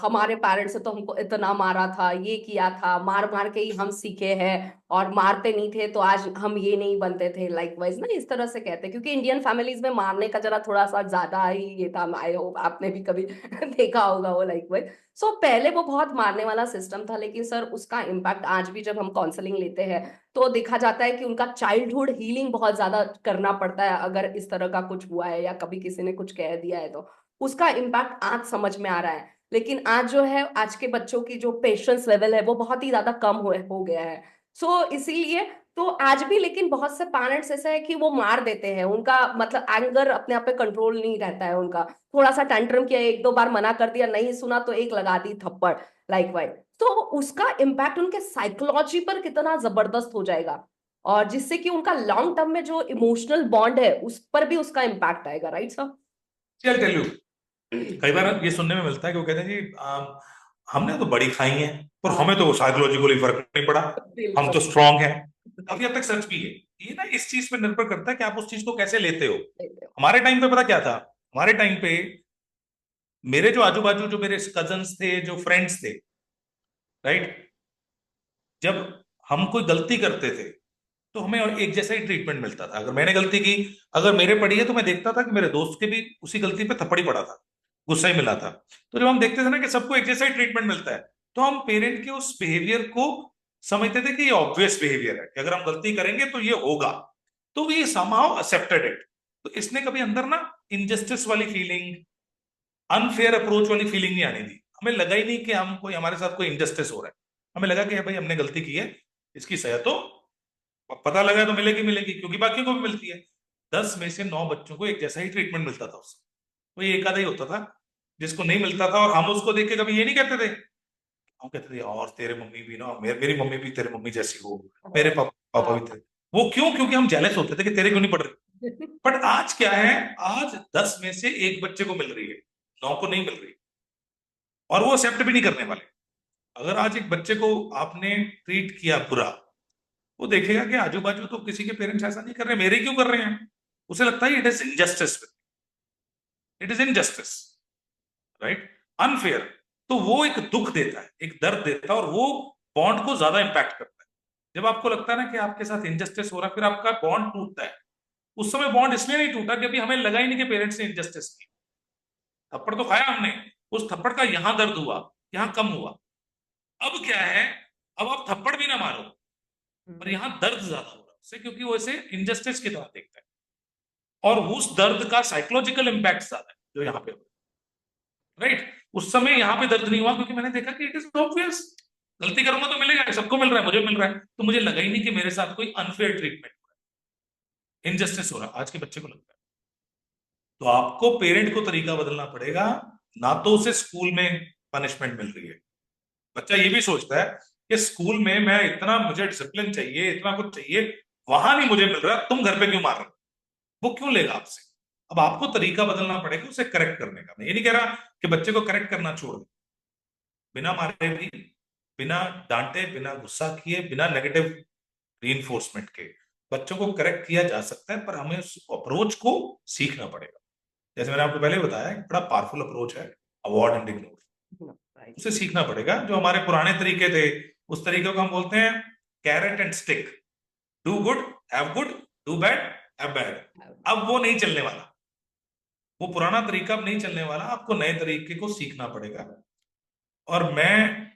हमारे पेरेंट्स से तो हमको इतना मारा था, ये किया था, मार मार के ही हम सीखे हैं, और मारते नहीं थे तो आज हम ये नहीं बनते थे, लाइक वाइज ना इस तरह से कहते हैं, क्योंकि इंडियन फैमिलीज में मारने का जरा थोड़ा सा ज्यादा ही ये था। आई होप आपने भी कभी देखा होगा वो, लाइक वाइज। सो पहले वो बहुत मारने वाला सिस्टम था, लेकिन सर उसका इम्पैक्ट आज भी जब हम काउंसलिंग लेते हैं तो देखा जाता है कि उनका चाइल्डहुड हीलिंग बहुत ज्यादा करना पड़ता है। अगर इस तरह का कुछ हुआ है या कभी किसी ने कुछ कह दिया है तो उसका इम्पैक्ट आज समझ में आ रहा है। लेकिन आज जो है, आज के बच्चों की जो पेशेंस लेवल है वो बहुत ही ज्यादा कम हो गया है। सो इसीलिए तो आज भी, लेकिन बहुत से पेरेंट्स ऐसे है कि वो मार देते हैं, उनका मतलब एंगर अपने आप पे कंट्रोल नहीं रहता है उनका। थोड़ा सा टेंट्रम किया, एक दो बार मना कर दिया, नहीं सुना तो एक लगा दी थप्पड़, लाइक वाइज। तो उसका इम्पैक्ट उनके साइकोलॉजी पर कितना जबरदस्त हो जाएगा, और जिससे कि उनका लॉन्ग टर्म में जो इमोशनल बॉन्ड है उस पर भी उसका इम्पैक्ट आएगा, राइट सर? चल टेल यू, कई बार ये सुनने में मिलता है कि वो कहते हैं जी हमने तो बड़ी खाई है, पर हाँ, हमें तो साइकोलॉजिकली फर्क नहीं पड़ा, हम बिल्कुल। तो स्ट्रांग हैं। काफी हद तक सच भी है। ये ना इस चीज पे निर्भर करता है कि आप उस चीज को कैसे लेते हो। हमारे टाइम पे पता क्या था? हमारे टाइम पे मेरे जो आजू बाजू जो मेरे कजन्स थे, जो फ्रेंड्स थे, राइट, जब हम कोई गलती करते थे तो हमें एक जैसा ही ट्रीटमेंट मिलता था। अगर मैंने गलती की, अगर मेरे पड़ी है, तो मैं देखता था कि मेरे दोस्त के भी उसी गलती पे थप्पड़ ही पड़ा था, गुस्सा ही मिला था। तो जब हम देखते थे ना कि सबको एक जैसा ही ट्रीटमेंट मिलता है, तो हम पेरेंट के उस बिहेवियर को समझते थे कि ये ऑब्वियस बिहेवियर है कि अगर हम गलती करेंगे तो ये होगा, तो वी समहाउ एक्सेप्टेड इट। तो इसने कभी अंदर ना इनजस्टिस वाली फीलिंग, अनफेयर अप्रोच वाली फीलिंग नहीं आने दी। हमें लगा ही नहीं कि हम कोई, हमारे साथ कोई इनजस्टिस हो रहा है। हमें लगा कि भाई हमने गलती की है, इसकी सजा तो पता लगा तो मिलेगी मिलेगी, क्योंकि बाकियों को भी मिलती है। 10 में से 9 बच्चों को एक जैसा ही ट्रीटमेंट मिलता था उससे। कोई एक आधा ही होता था जिसको नहीं मिलता था, और हम उसको देख के कभी ये नहीं कहते थे। हम कहते थे और तेरे मम्मी भी ना, मेरी मम्मी भी तेरे मम्मी जैसी हो, मेरे पापा भी थे। वो क्यों? क्योंकि हम जेलस होते थे कि तेरे क्यों नहीं पढ़ रही। बट आज क्या है? आज 10 में से 1 बच्चे को मिल रही है, 9 को नहीं मिल रही, और वो एक्सेप्ट भी नहीं करने वाले। अगर आज एक बच्चे को आपने ट्रीट किया बुरा, वो देखेगा कि आजू बाजू तो किसी के पेरेंट्स ऐसा नहीं कर रहे, मेरे क्यों कर रहे हैं। उसे लगता है it is injustice, it is injustice, right, unfair. तो वो एक दुख देता है, एक दर्द देता है, और वो बॉन्ड को ज्यादा इंपैक्ट करता है। जब आपको लगता है ना कि आपके साथ इनजस्टिस हो रहा है, फिर आपका बॉन्ड टूटता है। उस समय बॉन्ड इसलिए नहीं टूटा कि अभी हमें लगा ही नहीं कि पेरेंट्स ने इनजस्टिस की। थप्पड़ तो खाया हमने, उस थप्पड़ का यहां दर्द हुआ, यहां कम हुआ। अब क्या है? अब आप थप्पड़ भी ना मारो, पर यहां दर्द ज्यादा हो रहा है उससे, क्योंकि वो इसे इनजस्टिस की तरह देखता है। और उस दर्द का साइकोलॉजिकल इंपैक्ट ज्यादा है जो यहाँ पे हो, राइट। उस समय यहाँ पे दर्द नहीं हुआ क्योंकि मैंने देखा कि इट इज ऑब्वियस, गलती करूंगा तो मिलेगा, सबको मिल रहा है, मुझे मिल रहा है, तो मुझे लगा ही नहीं कि मेरे साथ कोई अनफेयर ट्रीटमेंट हो रहा है, इनजस्टिस हो रहा है। आज के बच्चे को लगता है। तो आपको पेरेंट को तरीका बदलना पड़ेगा, ना तो उसे स्कूल में पनिशमेंट मिल रही है। बच्चा ये भी सोचता है कि स्कूल में मैं इतना, मुझे डिसिप्लिन चाहिए, इतना कुछ चाहिए, वहां नहीं मुझे मिल रहा, तुम घर पे क्यों मार रहे हो? वो क्यों लेगा आपसे? अब आपको तरीका बदलना पड़ेगा उसे करेक्ट करने का। मैं ये नहीं कह रहा कि बच्चे को करेक्ट करना छोड़ दे, बिना मारे भी, बिना डांटे, बिना गुस्सा किए, बिना नेगेटिव रीइंफोर्समेंट के बच्चों को करेक्ट किया जा सकता है, पर हमें उस अप्रोच को सीखना पड़ेगा। जैसे मैंने आपको पहले बताया, एक बड़ा पावरफुल अप्रोच है अवॉर्ड एंड इग्नोर। राइट। उसे सीखना पड़ेगा। जो हमारे पुराने तरीके थे, उस तरीके को हम बोलते हैं carrot and stick, do good have good, do bad have bad. अब वो नहीं चलने वाला, वो पुराना तरीका अब नहीं चलने वाला, आपको नए तरीके को सीखना पड़ेगा। और मैं,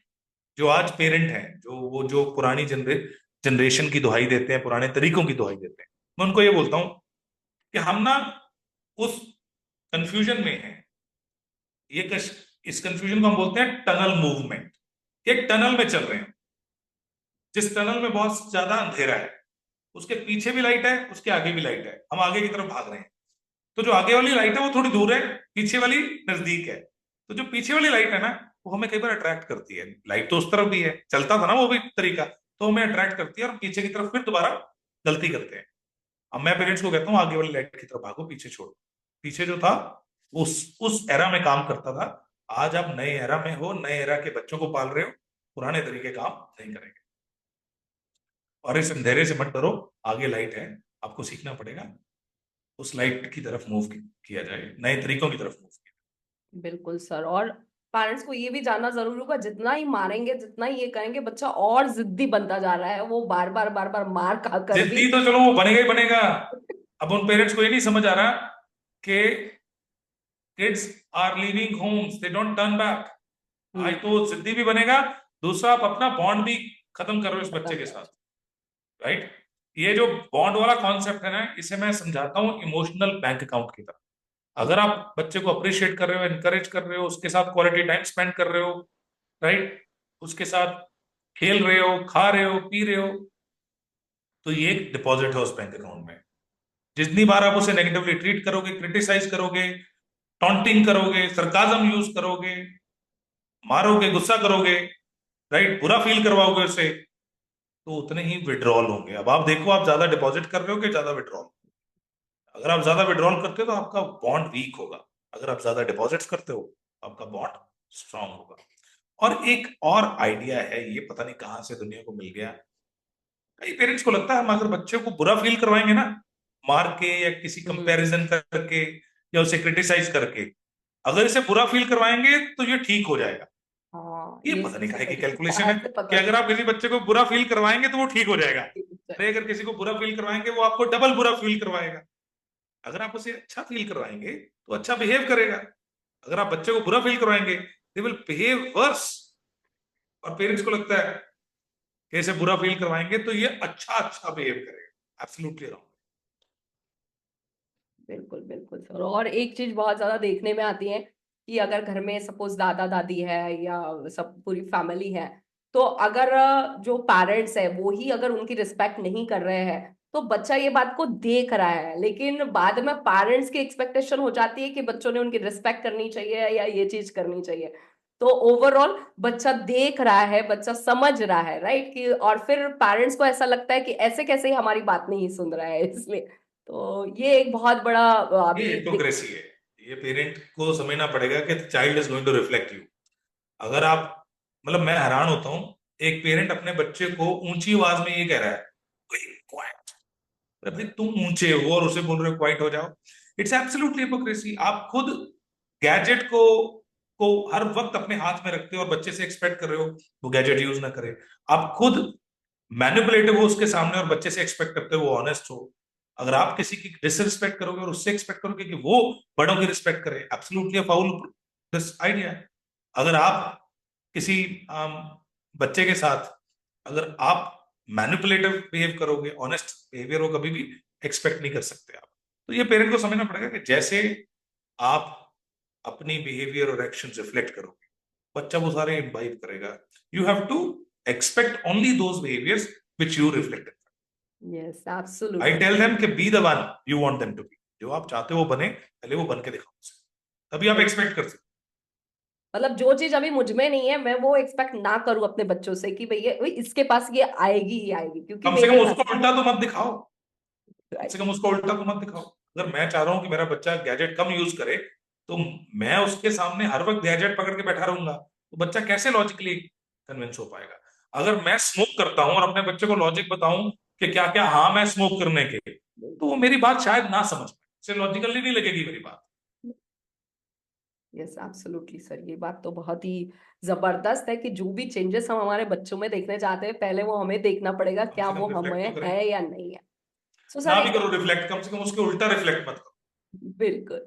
जो आज पेरेंट हैं, जो वो जो पुरानी जनरेशन की दुहाई देते हैं, पुराने तरीकों की दुहाई देते हैं, मैं उनको ये बोलता हूं कि हम ना उस कंफ्यूजन में हैं। ये कश इस कंफ्यूजन को हम बोलते हैं टनल मूवमेंट। एक टनल में चल रहे हैं, जिस टनल में बहुत ज्यादा अंधेरा है, उसके पीछे भी लाइट है, उसके आगे भी लाइट है, हम आगे की तरफ भाग रहे हैं। तो जो आगे वाली लाइट है वो थोड़ी दूर है, पीछे वाली नजदीक है। तो जो पीछे वाली लाइट है ना, वो हमें कई बार अट्रैक्ट करती है। लाइट तो उस तरफ भी है, चलता था ना वो भी तरीका, तो हमें अट्रैक्ट करती है और पीछे की तरफ फिर दोबारा गलती करते हैं। अब मैं पेरेंट्स को कहता हूँ आगे वाली लाइट की तरफ भागो, पीछे छोड़ो। पीछे जो था उस एरा में काम करता था। आज आप नए एरा में हो, नए एरा के बच्चों को पाल रहे हो, पुराने तरीके काम नहीं करेंगे। और इस अंधेरे से मत डरो, आगे लाइट है, आपको सीखना पड़ेगा, उस लाइट की तरफ मूव किया जाए, नए तरीकों की तरफ मूव किया। बिल्कुल सर। और पेरेंट्स को ये भी जानना जरूरी होगा, जितना ही मारेंगे, जितना ही ये करेंगे, बच्चा और जिद्दी बनता जा रहा है, वो बार बार मार खा कर भी। जिद्दी तो चलो वो बनेगा ही बनेगा। अब उन पेरेंट्स को ये नहीं समझ आ रहा कि kids are leaving homes, they don't turn back. आज हम्म। तो जिद्दी भी बनेगा, दूसरा आप अपना बॉन्ड भी खत्म कर रहे हो इस बच्चे खत्म के कर। साथ। राइट। ये जो बॉन्ड वाला कॉन्सेप्ट है ना, इसे मैं समझाता हूँ इमोशनल बैंक अकाउंट की तरह। अगर आप बच्चे को अप्रिशिएट कर रहे हो, एनकरेज कर रहे हो, उसके साथ क्वालिटी टाइम स्पेंड कर रहे हो, राइट, उसके साथ खेल रहे हो, खा रहे हो, पी रहे हो, तो ये एक डिपॉजिट है उस बैंक अकाउंट में। जितनी बार आप उसे नेगेटिवली ट्रीट करोगे, क्रिटिसाइज करोगे, टॉन्टिंग करोगे, सरकाजम यूज करोगे, मारोगे, गुस्सा करोगे, राइट, बुरा फील करवाओगे उसे, तो उतने ही विड्रॉल होंगे। अब आप देखो, आप ज्यादा डिपॉजिट कर रहे हो कि ज्यादा विड्रॉल। अगर आप ज्यादा विड्रॉल करते हो तो आपका बॉन्ड वीक होगा। अगर आप ज्यादा डिपॉजिट्स करते हो, आपका बॉन्ड स्ट्रांग होगा। और एक और आइडिया है, ये पता नहीं कहां से दुनिया को मिल गया। कई पेरेंट्स को लगता है हम अगर बच्चे को बुरा फील करवाएंगे ना, मार के या किसी हम्म। कंपैरिजन करके या उसे क्रिटिसाइज करके, अगर इसे बुरा फील करवाएंगे तो ये ठीक हो जाएगा। हाँ, ये ये पता नहीं चीज तो काहे की सही है। कैलकुलेशन है ऐसे कि पता अगर नहीं। आप किसी बच्चे को बुरा फील करवाएंगे तो वो ठीक हो जाएगा। अरे अगर किसी को बुरा फील करवाएंगे, वो आपको डबल बुरा फील करवाएगा। अगर आप उसे अच्छा फील करवाएंगे तो अच्छा बिहेव करेगा। अगर आप बच्चे को बुरा फील करवाएंगे, दे विल बिहेव वर्स। और पेरेंट्स को लगता है कि इसे बुरा फील करवाएंगे तो ये अच्छा अच्छा बिहेव करेगा। Absolutely wrong. बिल्कुल बिल्कुल सर। और एक चीज बहुत ज्यादा देखने में आती है कि अगर घर में सपोज दादा दादी है या सब पूरी फैमिली है, तो अगर जो पेरेंट्स है वो ही अगर उनकी रिस्पेक्ट नहीं कर रहे हैं, तो बच्चा ये बात को देख रहा है, लेकिन बाद में पेरेंट्स की एक्सपेक्टेशन हो जाती है कि बच्चों ने उनकी रिस्पेक्ट करनी चाहिए या ये चीज करनी चाहिए। तो ओवरऑल बच्चा देख रहा है, बच्चा समझ रहा है, राइट, कि और फिर पेरेंट्स को ऐसा लगता है कि ऐसे कैसे ही हमारी बात नहीं सुन रहा है, इसलिए। तो ये एक बहुत बड़ा ये अभी हिपोक्रेसी है। ये पेरेंट को समझना पड़ेगा कि child is going to reflect you. अगर आप, मतलब मैं हैरान होता हूँ, एक पेरेंट अपने बच्चे को ऊंची आवाज में ये कह रहा है, क्वाइट। अरे तुम ऊंचे हो और उसे बोल रहे हो क्वाइट हो जाओ। It's absolutely hypocrisy. आप खुद गैजेट को हर वक्त अपने हाथ में रखते हो और बच्चे से एक्सपेक्ट कर रहे हो वो गैजेट यूज ना करे। आप खुद मैनिपुलेटिव हो उसके सामने और बच्चे से एक्सपेक्ट करते हो वो ऑनेस्ट हो। अगर आप किसी की डिसरिस्पेक्ट करोगे और उससे एक्सपेक्ट करोगे कि वो बड़ों की रिस्पेक्ट करे, एब्सोल्युटली फाउल दिस आइडिया। अगर आप किसी बच्चे के साथ, अगर आप मैनिपुलेटिव बिहेव करोगे, ऑनेस्ट बिहेवियर वो कभी भी एक्सपेक्ट नहीं कर सकते आप। तो ये पेरेंट को समझना पड़ेगा कि जैसे आप अपनी बिहेवियर और एक्शन रिफ्लेक्ट करोगे, बच्चा वो सारे इम्बाइब करेगा। You have to expect only those behaviours which you reflect. Yes I absolutely. Tell them कि be the one you want them to be. जो आप चाहते हो वो बने, पहले वो बन के दिखाओ उसे, तभी आप एक्सपेक्ट कर सकते मतलब जो चीज अभी मुझ में नहीं है, मैं वो एक्सपेक्ट ना करूं अपने बच्चों से कि भैया भाई इसके पास ये आएगी ही आएगी, क्योंकि हो। कम से मेरे कम घर। उसको उल्टा तो मत दिखाओ। कम से राइट। कम उसको उल्टा तो मत दिखाओ। अगर मैं चाह रहा हूं कि मेरा बच्चा गैजेट कम यूज करे, तो मैं उसके सामने हर वक्त गैजेट पकड़ के बैठा रहूंगा, तो बच्चा कैसे लॉजिकली कन्विंस हो पाएगा। अगर मैं स्मोक करता हूं और अपने बच्चे को लॉजिक बताऊं कि क्या क्या हाँ मैं स्मोक करने के, तो वो मेरी बात शायद ना समझ पाए, उसे लॉजिकली नहीं लगेगी मेरी बात। यस एब्सोल्युटली सर, ये बात तो बहुत ही जबरदस्त है कि जो भी चेंजेस हम हमारे बच्चों में देखने चाहते हैं, पहले वो हमें देखना पड़ेगा कम क्या से कम वो रिफ्लेक्ट तो हमें करें। है या नहीं है। सो सर ना भी एक, करो रिफ्लेक्ट, कम से कम उसके उल्टा रिफ्लेक्ट मत करो। बिल्कुल।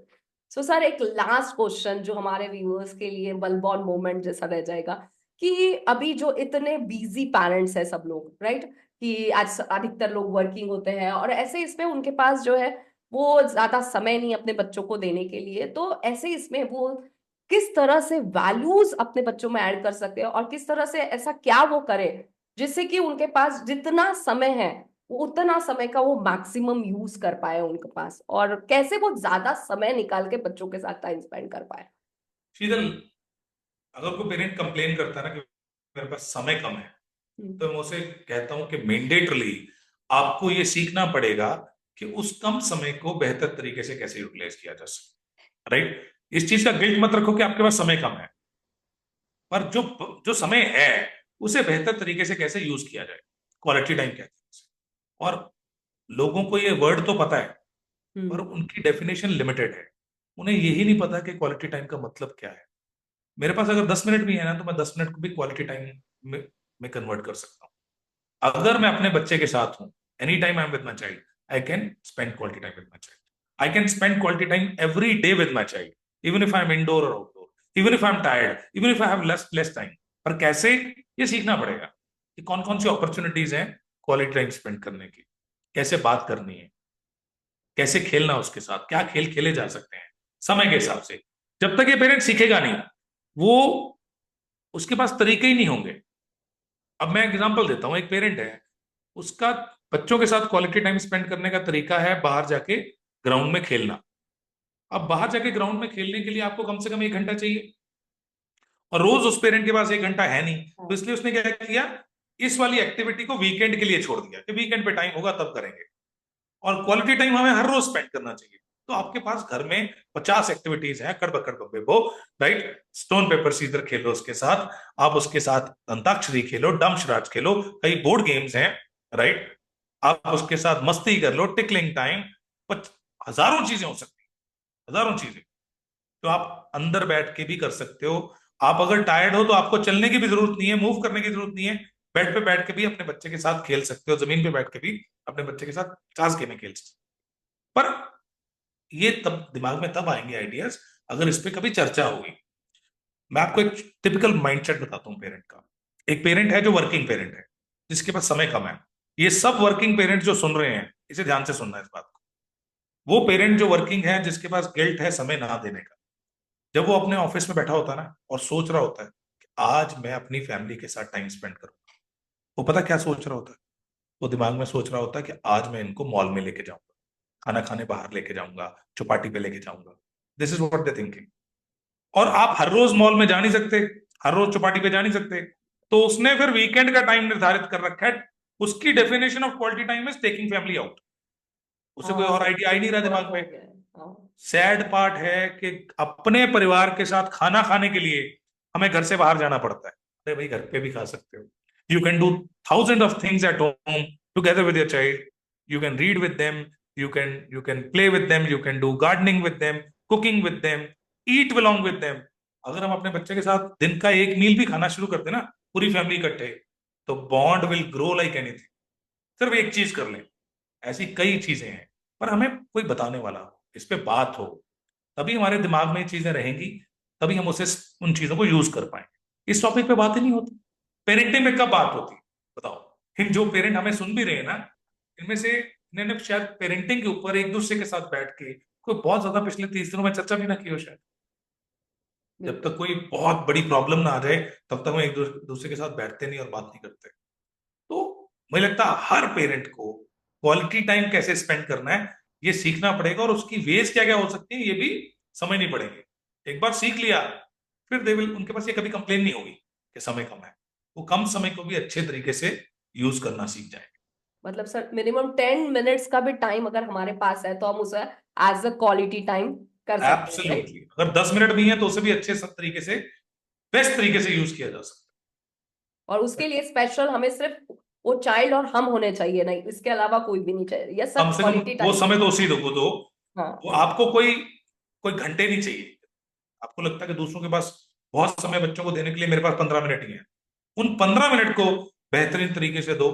सो सर एक लास्ट क्वेश्चन जो हमारे व्यूअर्स के लिए बल बॉन्ड मोमेंट जैसा रह जाएगा, कि अभी जो इतने बिजी पेरेंट्स हैं सब लोग, राइट, कि आज अधिकतर लोग वर्किंग होते हैं और ऐसे इसमें उनके पास जो है वो ज्यादा समय नहीं अपने बच्चों को देने के लिए, तो ऐसे इसमें वो किस तरह से वैल्यूज अपने बच्चों में ऐड कर सकते हैं, और किस तरह से ऐसा क्या वो करे जिससे कि उनके पास जितना समय है वो उतना समय का वो मैक्सिमम यूज कर पाए उनके पास, और कैसे वो ज्यादा समय निकाल के बच्चों के साथ टाइम स्पेंड कर पाए। शीतल, अगर कोई पेरेंट कंप्लेन करता है ना कि मेरे पास समय कम है, हम्म। तो मैं उसे कहता हूं कि मैंडेटरली आपको ये सीखना पड़ेगा कि उस कम समय को बेहतर तरीके से कैसे यूटिलाइज किया जा सकता, राइट। इस चीज का गिल्ट मत रखो कि आपके पास समय कम है, पर जो जो समय है उसे बेहतर तरीके से कैसे यूज किया जाए, क्वालिटी टाइम कहते हैं उसे। और लोगों को ये वर्ड तो पता है, पर हम्म। उनकी डेफिनेशन लिमिटेड है। उन्हें यही नहीं पता कि क्वालिटी टाइम का मतलब क्या है। मेरे पास अगर 10 मिनट भी है ना, तो मैं 10 मिनट को भी क्वालिटी टाइम में कन्वर्ट कर सकता हूँ। अगर मैं अपने बच्चे के साथ हूँ, any time I am with my child, I can spend quality time with my child. I can spend quality time every day with my child, even if I am indoor और outdoor, even if I am tired, even if I have less less time. पर कैसे, ये सीखना पड़ेगा कि कौन कौन सी अपॉर्चुनिटीज हैं क्वालिटी टाइम स्पेंड करने की, कैसे बात करनी है, कैसे खेलना उसके साथ, क्या खेल खेले जा सकते हैं समय के हिसाब से। जब तक ये पेरेंट सीखेगा नहीं, वो उसके पास तरीके ही नहीं होंगे। अब मैं एग्जांपल देता हूँ, एक पेरेंट है, उसका बच्चों के साथ क्वालिटी टाइम स्पेंड करने का तरीका है बाहर जाके ग्राउंड में खेलना। अब बाहर जाके ग्राउंड में खेलने के लिए आपको कम से कम 1 घंटा चाहिए, और रोज उस पेरेंट के पास 1 घंटा है नहीं, तो इसलिए उसने क्या किया, इस वाली एक्टिविटी को वीकेंड के लिए छोड़ दिया कि वीकेंड पे टाइम होगा तब करेंगे। और क्वालिटी टाइम हमें हर रोज स्पेंड करना चाहिए। तो आपके पास घर में 50 एक्टिविटीज हैं, कड़बड़ बब्बे बो, राइट। स्टोन पेपर सीजर खेलो उसके साथ, आप उसके साथ अंताक्षरी खेलो, डमशराज खेलो, कई बोर्ड गेम्स हैं, राइट। आप उसके साथ मस्ती कर लो, टिकलिंग टाइम, हजारों चीजें हो सकती हैं, हजारों चीजें। तो आप अंदर बैठ के भी कर सकते हो। आप अगर टायर्ड हो तो आपको चलने की भी जरूरत नहीं है, मूव करने की जरूरत नहीं है। बेड पे बैठ के भी अपने बच्चे के साथ खेल सकते हो, जमीन पे बैठ के भी अपने बच्चे के साथ 50 गेमें खेल सकते हो। पर ये तब दिमाग में तब आएंगे आइडियाज अगर इस पे कभी चर्चा होगी। मैं आपको एक टिपिकल माइंडसेट बताता हूँ पेरेंट का। एक पेरेंट है जो वर्किंग पेरेंट है, जिसके पास समय कम है। ये सब वर्किंग पेरेंट जो सुन रहे हैं, इसे ध्यान से सुनना है इस बात को। वो पेरेंट जो वर्किंग है, जिसके पास गिल्ट है समय ना देने का, जब वो अपने ऑफिस में बैठा होता है ना और सोच रहा होता है कि आज मैं अपनी फैमिली के साथ टाइम स्पेंड करूंगा, वो पता क्या सोच रहा होता है? वो दिमाग में सोच रहा होता है कि आज मैं इनको मॉल में लेके जाऊंगा, खाना खाने बाहर लेके जाऊंगा, चौपाटी पे लेके जाऊंगा। This is what they thinking. और आप हर रोज मॉल में जा नहीं सकते, हर रोज चौपाटी पे जा नहीं सकते, तो उसने फिर वीकेंड का टाइम निर्धारित कर रखा है। उसकी definition of quality time is taking family out. उसे कोई हाँ और सर, आइडिया आ ही नहीं रहा थोड़ा दिमाग हो में। गया है। हाँ। सैड पार्ट है कि अपने परिवार के साथ खाना खाने के लिए हमें घर से बाहर जाना पड़ता है। अरे भाई, घर पे भी खा सकते हो। You can do thousand of things at home together with your child. You can read with them, you can play with them, you can do gardening with them, cooking with them, eat belong with them. अगर हम अपने बच्चे के साथ दिन का एक मील भी खाना शुरू कर देना, पूरी फैमिली इकट्ठे, तो bond will grow like anything. सिर्फ एक चीज कर लें, ऐसी कई चीजें हैं, पर हमें कोई बताने वाला हो, इस पे बात हो, तभी हमारे दिमाग में ये चीजें रहेंगी, तभी हम उसे, उन चीजों को यूज कर पाएंगे। इस टॉपिक पे बात ही नहीं होती। पेरेंटिंग में कब बात होती, बताओ। इन जो पेरेंट हमें सुन भी रहे हैं ना, इनमें से इन्होंने शायद पेरेंटिंग के ऊपर एक दूसरे के साथ बैठ के कोई बहुत ज्यादा पिछले 30 दिनों में चर्चा भी ना की हो शायद। जब बिल्कुल। तक कोई बहुत बड़ी प्रॉब्लम ना आ जाए, तब तक हम एक दूसरे के साथ बैठते नहीं और बात नहीं करते। तो मुझे लगता है हर पेरेंट को क्वालिटी टाइम कैसे स्पेंड करना है, ये सीखना पड़ेगा, और उसकी वेज क्या क्या हो सकती है ये भी समझनी पड़ेगी। एक बार सीख लिया, फिर दे विल, उनके पास ये कभी कंप्लेन नहीं होगी कि समय कम है। वो कम समय को भी अच्छे तरीके से यूज करना सीख जाएंगे। मतलब सर मिनिमम 10 मिनट्स का भी टाइम अगर हमारे पास है तो हम उसे एज अ क्वालिटी टाइम कर सकते हैं, राइट। एब्सोल्युटली, अगर 10 मिनट भी है तो उसे भी अच्छे सब तरीके से, बेस्ट तरीके से यूज किया जा सकता और है। उसके लिए स्पेशल हमें सिर्फ वो चाइल्ड और हम होने चाहिए, नहीं इसके अलावा कोई भी नहीं चाहिए, ये कम सब से कम क्वालिटी वो टाइम। समय तो उसी को दो। हाँ। वो आपको कोई कोई घंटे नहीं चाहिए। आपको लगता है कि दूसरों के पास बहुत समय बच्चों को देने के लिए, मेरे पास 15 मिनट ही है, उन 15 मिनट को बेहतरीन तरीके से दो।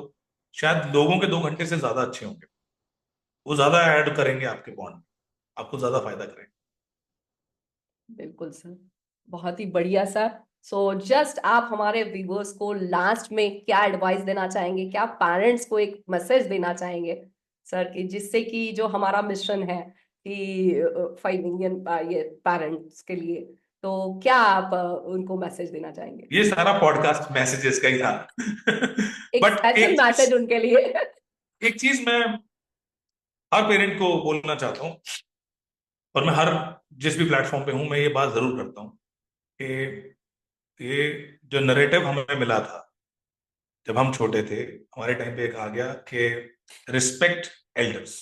शायद लोगों के 2 घंटे से ज्यादा अच्छे होंगे, वो ज्यादा ऐड करेंगे आपके बॉन्ड में, आपको ज्यादा फायदा करेंगे। बिल्कुल सर, बहुत ही बढ़िया सर। सो जस्ट आप हमारे व्यूअर्स को लास्ट में क्या एडवाइस देना चाहेंगे, क्या पेरेंट्स को एक मैसेज देना चाहेंगे सर, कि जिससे कि जो हमारा मिशन है कि 5 मिलियन ये पेरेंट्स के लिए, तो क्या आप उनको मैसेज देना चाहेंगे? ये सारा पॉडकास्ट मैसेजेस का ही था। एक बट स्पेशल मैसेज उनके लिए। एक चीज मैं हर पेरेंट को बोलना चाहता हूँ, और मैं हर जिस भी प्लेटफॉर्म पे हूं मैं ये बात जरूर करता हूँ कि ये जो नरेटिव हमें मिला था जब हम छोटे थे, हमारे टाइम पे कहा गया कि रिस्पेक्ट एल्डर्स,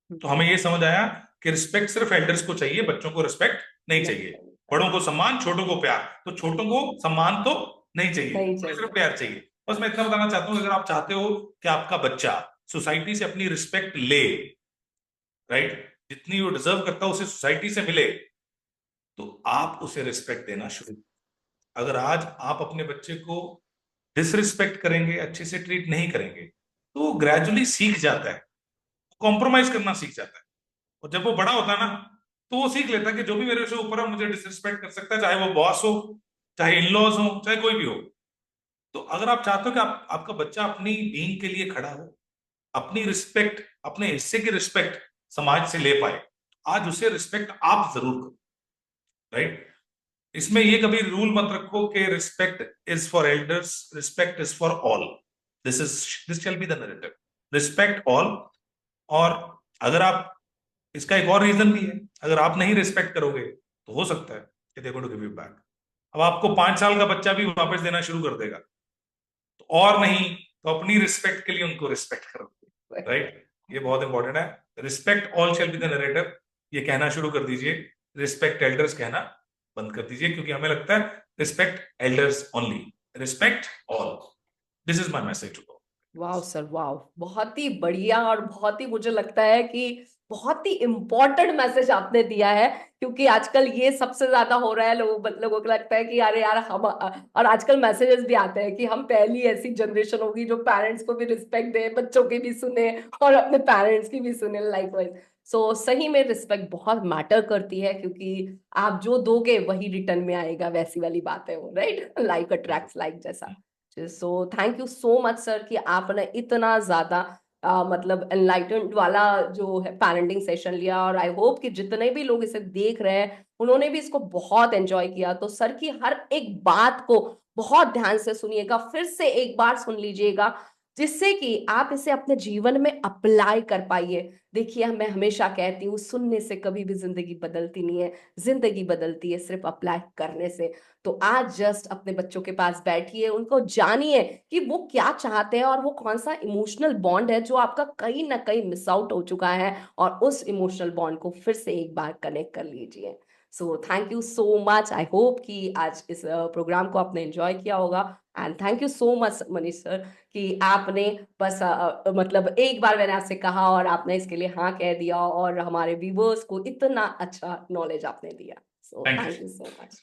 तो हमें ये समझ आया कि रिस्पेक्ट सिर्फ एल्डर्स को चाहिए, बच्चों को रिस्पेक्ट नहीं नहीं चाहिए। चाहिए। बड़ों को सम्मान, छोटों को प्यार। तो छोटों को सम्मान तो नहीं चाहिए, नहीं उन्हें सिर्फ चाहिए। प्यार चाहिए। बस मैं इतना बताना चाहता हूँ, अगर आप चाहते हो कि आपका बच्चा सोसाइटी से अपनी रिस्पेक्ट ले, राइट, जितनी वो डिजर्व करता है उसे सोसाइटी से मिले, तो आप उसे रिस्पेक्ट देना शुरू। अगर आज आप अपने बच्चे को डिसरिस्पेक्ट करेंगे, अच्छे से ट्रीट नहीं करेंगे, तो वो ग्रेजुअली सीख जाता है, कॉम्प्रोमाइज करना सीख जाता है। और जब वो बड़ा होता है ना, तो वो सीख लेता है कि जो भी मेरे से ऊपर है मुझे डिसरिस्पेक्ट कर सकता है, चाहे वो बॉस हो, चाहे इन लॉज हो, चाहे कोई भी हो। तो अगर आप चाहते हो कि आपका बच्चा अपनी बीइंग के लिए खड़ा हो, अपनी रिस्पेक्ट, अपने हिस्से की रिस्पेक्ट समाज से ले पाए, आज उसे रिस्पेक्ट आप जरूर करो, राइट। इसमें ये कभी रूल मत रखो कि respect is for elders, respect is for all. This shall be the narrative, respect all. और अगर आप, इसका एक और रीजन भी है, अगर आप नहीं रिस्पेक्ट करोगे तो हो सकता है कि they going to give you back. अब आपको 5 साल का बच्चा भी वापस देना शुरू कर देगा, तो और नहीं तो अपनी रिस्पेक्ट के लिए उनको रिस्पेक्ट करोगे, राइट। ये बहुत इंपॉर्टेंट है। Respect all shall be the narrative, ये कहना शुरू कर दीजिए। रिस्पेक्ट एल्डर्स कहना बंद कर दीजिए, क्योंकि हमें लगता है respect elders only, respect all. This is my message to. वाह सर, वाह, बहुत ही बढ़िया। और बहुत ही मुझे लगता है कि बहुत ही इम्पोर्टेंट मैसेज आपने दिया है, क्योंकि आजकल ये सबसे ज्यादा हो रहा है। लोगों को लगता है कि अरे यार हम, और आजकल मैसेजेस भी आते हैं कि हम पहली ऐसी जनरेशन होगी जो पेरेंट्स को भी रिस्पेक्ट दे, बच्चों की भी सुने और अपने पेरेंट्स की भी सुने, लाइक वाइज। सो सही में रिस्पेक्ट बहुत मैटर करती है, क्योंकि आप जो दोगे वही रिटर्न में आएगा, वैसी वाली बात है वो, राइट, लाइक अट्रैक्ट्स लाइक जैसा। So thank you so much sir कि आपने इतना ज्यादा मतलब एनलाइटेंड वाला जो है पेरेंटिंग सेशन लिया, और आई होप कि जितने भी लोग इसे देख रहे हैं उन्होंने भी इसको बहुत एंजॉय किया। तो सर की हर एक बात को बहुत ध्यान से सुनिएगा, फिर से एक बार सुन लीजिएगा, जिससे कि आप इसे अपने जीवन में अप्लाई कर पाइए। देखिए, मैं हमेशा कहती हूँ, सुनने से कभी भी जिंदगी बदलती नहीं है, जिंदगी बदलती है सिर्फ अप्लाई करने से। तो आज जस्ट अपने बच्चों के पास बैठिए, उनको जानिए कि वो क्या चाहते हैं और वो कौन सा इमोशनल बॉन्ड है जो आपका कहीं ना कहीं मिस आउट हो चुका है, और उस इमोशनल बॉन्ड को फिर से एक बार कनेक्ट कर लीजिए। So thank you so much. I hope कि आज इस प्रोग्राम को आपने एंजॉय किया होगा। And thank you so much Manish sir कि आपने बस मतलब एक बार मैंने आपसे कहा और आपने इसके लिए हाँ कह दिया, और हमारे व्यूवर्स को इतना अच्छा नॉलेज आपने दिया। So thank thank you. You so much.